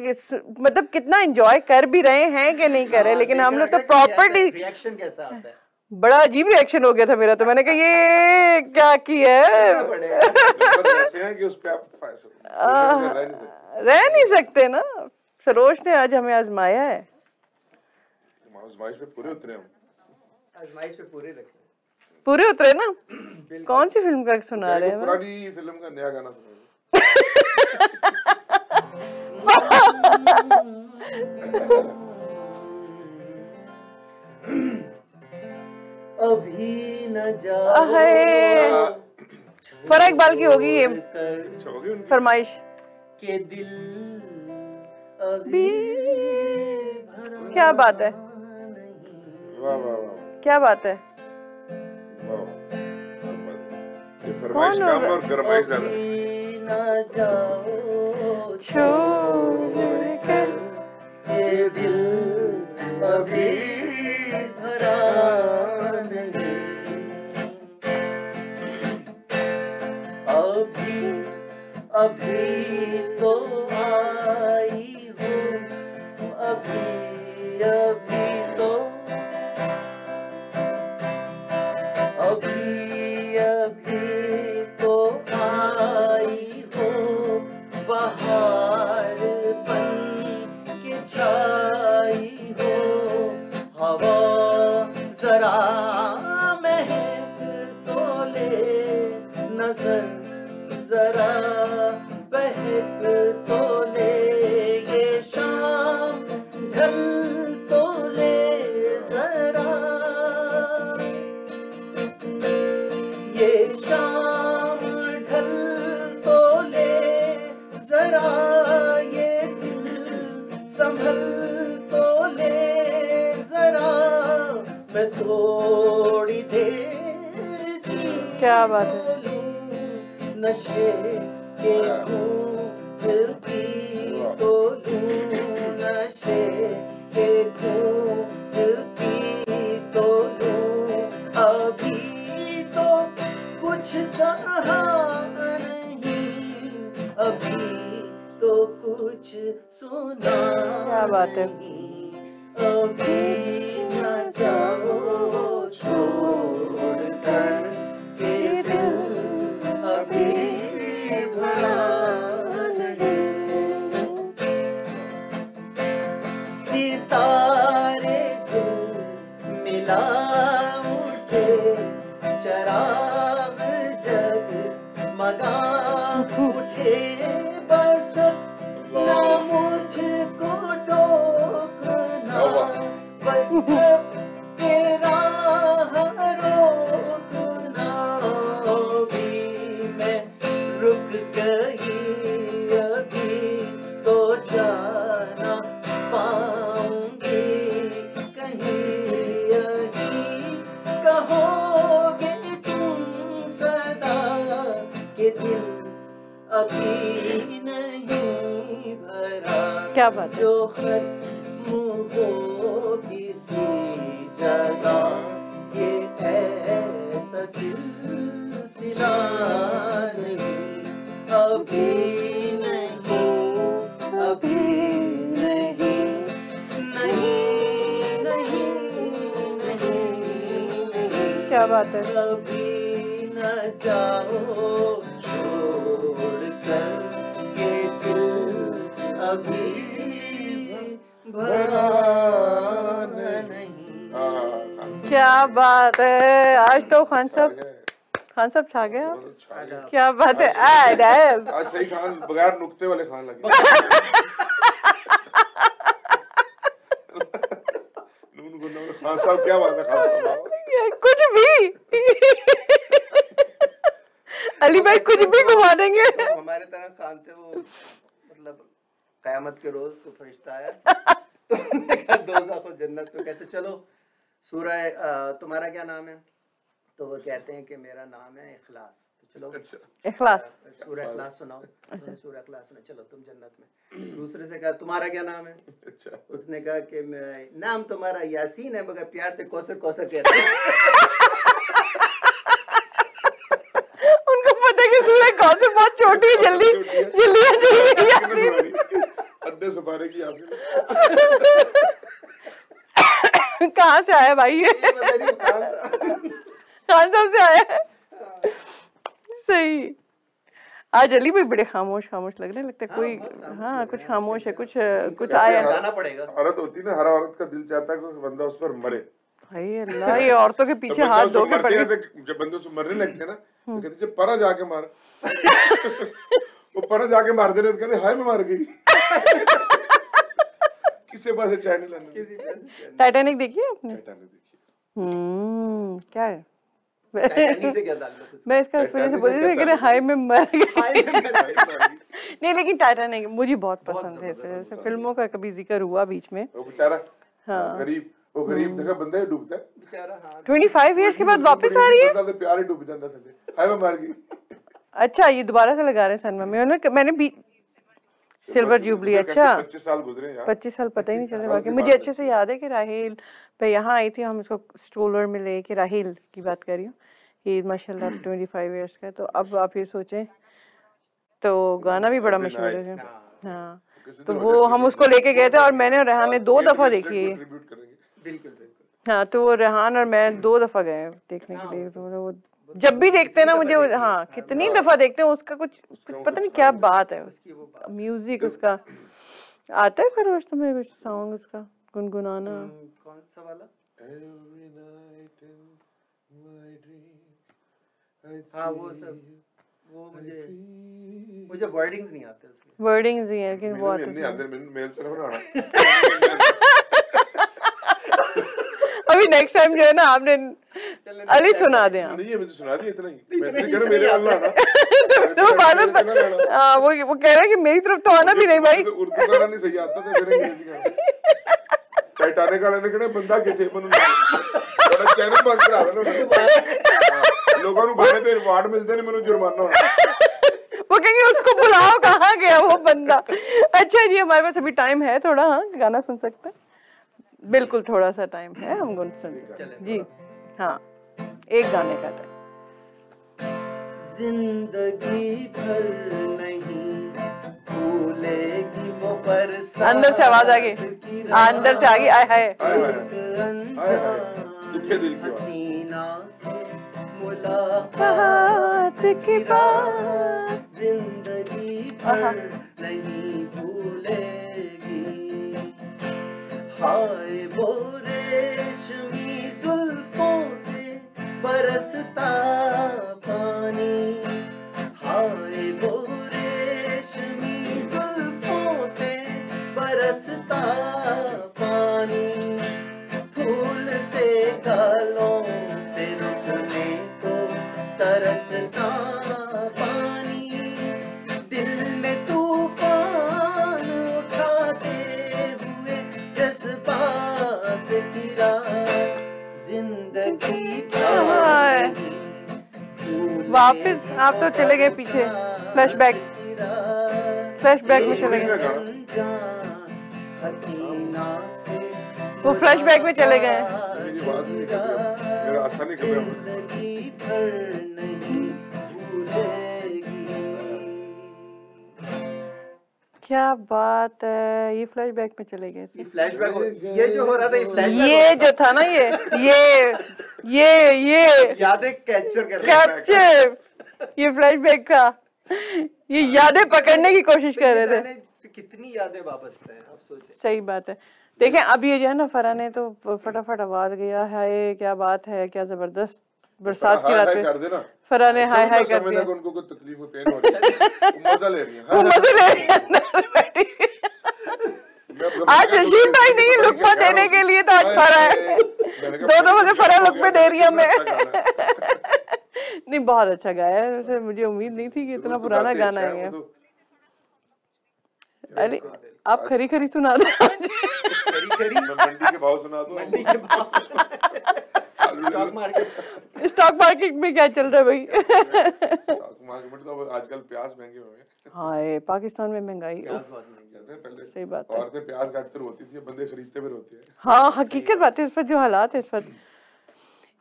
मतलब कितना एंजॉय कर भी रहे हैं कि नहीं कर रहे, लेकिन हम लोग तो प्रॉपर्टी रिएक्शन कैसा आता है। बड़ा अजीब रिएक्शन हो गया था मेरा, तो मैंने कहा ये क्या किया है। रह नहीं सकते ना, सरोज ने आज हमें आजमाया है। आजमाइश पे पूरे उतरे हम, आजमाइश पे पूरे रखे, पूरे उतरे ना। कौन सी फिल्म का सुना रहे हैं? पुरानी फिल्म का नया गाना सुना। अभी न जाओ। फराह इकबाल की होगी ये फरमाइश के दिल अभी क्या बात है, वाह वाह वाह, क्या बात है। ये फरमाइश कम और गरमाइश ज्यादा। न जाओ छोड़ कर ये दिल अभी भरा नहीं, अभी तो आई हो, अभी तो आई हो, बहार बन के छाई हो, हवा जरा महक तो ले, नजर जरा बहक तो ले, ये शाम ढल तो ले जरा, ये शाम ढल तो ले जरा, ये दिल संभल तो ले जरा, मैं थोड़ी देर जी क्या बात है। नशे के घूंट पी तो लूं, नशे के घूंट पी तो लूं, अभी तो कुछ कहा नहीं, अभी तो कुछ सुना क्या बात है। नहीं, अभी न जाओ छोड़ कर ये दिल अभी भरा नहीं, सितारे दिल मिला उठे, चराग जग मगा उठे, बस ना मुझको टोकना, बस तेरा रोकना, भी मैं रुक गई अभी तो जाना पाऊंगी कहीं, यही कहोगे तुम सदा के दिल अभी नहीं भरा, क्या बात है। जो खत्म हो किसी जगह, ये ऐसा सिलसिला नहीं, अभी नहीं, अभी नहीं, नहीं नहीं नहीं, क्या बात है। अभी न जाओ छोड़ कर ये दिल अभी भरा नहीं। क्या बात है, आज तो खान साहब छा गए आप। क्या बात है। आज सही खान, बगैर नुक्ते वाले खान लगे। खान साहब क्या बात है, खान साहब कुछ भी अली भाई कुछ भी घुमा देंगे। तो हमारे तरह खान थे वो, मतलब कयामत के रोज तो फरिश्ता आया तो उन्होंने कहा दोज़ख और जन्नत, तो कहते चलो सूरह तुम्हारा क्या नाम है, तो वो कहते हैं कि मेरा नाम है इखलास, तो चलो इखलास, सूरह इखलास सुनाओ। उन्होंने सूरह इखलास सुना, चलो तुम जन्नत में। दूसरे से कहा तुम्हारा क्या नाम है? अच्छा, उसने कहा कि नाम तुम्हारा यासीन है, मगर प्यार से कौसर कौसर कहते हैं। उनको पता है कि सूरह कौसर बहुत छोटी है, जल्दी जल्दी जल्दी अड्डे सफारे की यासीन। कहाँ से आया भाई ये? पता नहीं खान साहब से आया है। सही। आज अली भाई बड़े खामोश खामोश लग रहे हैं, लगता है कोई हाँ कुछ खामोश है, कुछ आया। गाना पड़ेगा। औरत होती है ना, हर औरत का दिल चाहता है कि बंदा उस पर मरे। भाई अल्लाह, ये औरतों के पीछे हाथ धो के पड़े। जब बंदे उसको मरने लगते हैं ना तो कहते जब परा जाके मार। वो परा जाके मार दे रहे तो कहते हाय मैं मार गई। किससे बात है चैनल आने। टाइटैनिक देखी है आपने? टाइटैनिक देखी। से क्या है? क्या ताल्लुक? मैं इसका इस वजह से बोल रही थी कि हाय मैं मर गई। नहीं लेकिन टाइटैनिक मुझे बहुत पसंद है, इस वजह से फिल्मों का कभी जिक्र हुआ बीच में। वो बेचारा हाँ गरीब, वो गरीब देखा बंदा ही डूबता है बेचारा। हाँ 25 इयर्स के बाद वापस आ रही है। बंदा तो प्यार ही डूब जाता था। हाय मैं मार गई। अच्छा ये दोबारा से लगा रहे हैं सनमा में। मैंने सिल्वर जुबली। अच्छा 25 साल गुजरे यार। 25 साल पता ही नहीं चले। बाकी मुझे अच्छे से याद है कि राहेल पे यहाँ आई थी, हम इसको स्ट्रोलर में लेके, राहेल की बात कर रही हूँ, ये माशाल्लाह 25 इयर्स का है। तो अब आप ये सोचें, तो गाना भी बड़ा मशहूर है। हाँ तो वो हम उसको लेके गए थे और मैंने और रेहान ने 2 दफा देखी है। बिल्कुल। हाँ तो वो रेहान और मैं 2 दफा गए देखने के लिए। तो वो जब भी देखते हैं ना मुझे, हाँ कितनी दफा देखते हैं, उसका कुछ पता नहीं क्या बात है, म्यूजिक उसका आता है। खरोश तुम्हें कुछ सॉन्ग उसका गुनगुनाना? कौन सा वाला? हाँ वो सब, वो मुझे वर्डिंग्स नहीं आते उसके। वर्डिंग्स ही है लेकिन वो आते नहीं आते। मैंने मेल तो बनाना। अभी नेक्स्ट टाइम जो है ना आपने अली सुना दे। नहीं ये मुझे सुना दी इतना ही। मैं नहीं करूं मेरे अल्लाह ना। तो बाद हां वो कह रहा है कि मेरी तरफ तो आना भी नहीं भाई। उर्दू गाना नहीं सही आता तो मेरे अंग्रेजी गाना। टाइटैनिक वाले ने कहना बंदा किथे मनु बड़ा चैनल बंद करा देना। लोगों को बड़े देर वार्ड मिलते नहीं, मनु जुर्माना होना। वो कहेंगे उसको बुलाओ, कहाँ गया वो बंदा। अच्छा जी हमारे पास अभी टाइम है थोड़ा, हाँ गाना सुन सकते हैं? बिल्कुल थोड़ा सा टाइम है, हम सुन सकते हैं जी। हाँ एक गाने का टाइम। जिंदगी भर नहीं भूलेगी वो बरसात। अंदर से आवाज आ गई, अंदर से आ गई। आय हाय हसीना से मुलाकात की बात जिंदगी भर नहीं भूलेगी। हाय वो रेशमी जुल्फों से बरसता पानी, हाय वो रेशमी जुल्फों से बरसता पानी, फूल से गालों पे रुकने को तरसता पानी, दिल में तूफान उठाते हुए जज्बात गिरा। जिंदगी वापिस आप तो चले गए पीछे, फ्लैशबैक में चले गए। वो फ्लैशबैक में चले गए। क्या बात है, ये फ्लैशबैक में चले गए थे। फ्लैशबैक ये जो हो रहा था, ये फ्लैशबैक ये जो था ना, ये यादें कैप्चर ये फ्लैशबैक था। ये यादें पकड़ने की कोशिश कर रहे थे। कितनी यादें वापस हैं, आप सोचें। सही बात है। देखें अब ये जो है ना, फरा ने तो फटाफट आवाज गया है, क्या बात है, क्या जबरदस्त बरसात की रात में फरा ने हाय हाय कर दिया। उनको कोई तकलीफ हो, पेन हो रही है, मजा ले रही है। आज रशीद भाई नहीं लुकमा देने के लिए तो आज फरा है। 2 दफा फरा लुकमा दे रही है हमें। नहीं बहुत अच्छा गाया है, वैसे मुझे उम्मीद नहीं थी कि इतना पुराना गाना है। अरे आप खरी खरी सुना दो। खरी खरी मंडी के भाव सुना दो। मंडी के भाव स्टॉक मार्केट में क्या चल रहा है भाई? स्टॉक मार्केट तो आजकल प्याज महंगे हुए हैं। हाँ, पाकिस्तान में महंगाई, प्याज बहुत महंगी कहते हैं पहले सही बात है। औरतें प्याज काटते रोती थी, बंदे खरीदते भी रोते हैं। हाँ, हकीकत बात है, इस पर जो हालात है इस वक्त।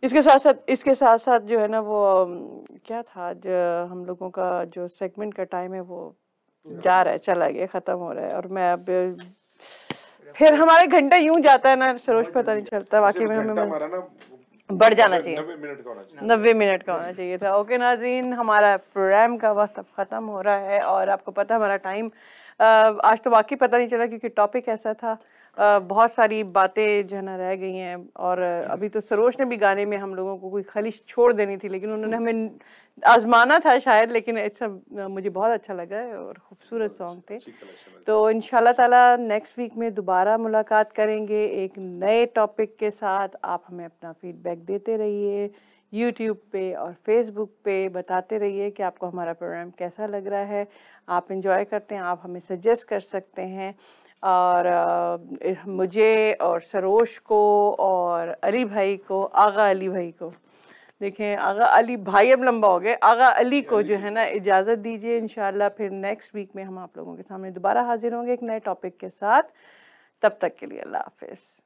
इसके साथ साथ जो है ना वो क्या था, आज हम लोगों का जो सेगमेंट का टाइम है वो जा रहा है, चला गया, खत्म हो रहा है। और मैं अब फिर हमारे घंटा यूं जाता है ना सरोज, पता नहीं चलता वाकई में। हमें हमारा ना बढ़ जाना चाहिए, 90 मिनट का होना चाहिए। 90 मिनट का होना चाहिए था। ओके नाज़रीन, हमारा प्रोग्राम का वक्त अब ख़त्म हो रहा है और आपको पता है हमारा टाइम आज तो वाकई पता नहीं चला क्योंकि टॉपिक ऐसा था। बहुत सारी बातें जो है ना रह गई हैं और अभी तो सरोज ने भी गाने में हम लोगों को कोई खलिश छोड़ देनी थी, लेकिन उन्होंने हमें आजमाना था शायद, लेकिन इट्स मुझे बहुत अच्छा लगा और खूबसूरत सॉन्ग थे। तो इंशाल्लाह ताला नेक्स्ट वीक में दोबारा मुलाकात करेंगे एक नए टॉपिक के साथ। आप हमें अपना फीडबैक देते रहिए यूट्यूब पे और फेसबुक पे, बताते रहिए कि आपको हमारा प्रोग्राम कैसा लग रहा है, आप इंजॉय करते हैं, आप हमें सजेस्ट कर सकते हैं। और मुझे और सरोज को और अली भाई को, आगा अली भाई को, देखें आगा अली भाई अब लंबा हो गए, आगा अली को जो है ना इजाज़त दीजिए। इंशाल्लाह फिर नेक्स्ट वीक में हम आप लोगों के सामने दोबारा हाजिर होंगे एक नए टॉपिक के साथ। तब तक के लिए अल्लाह हाफिज़।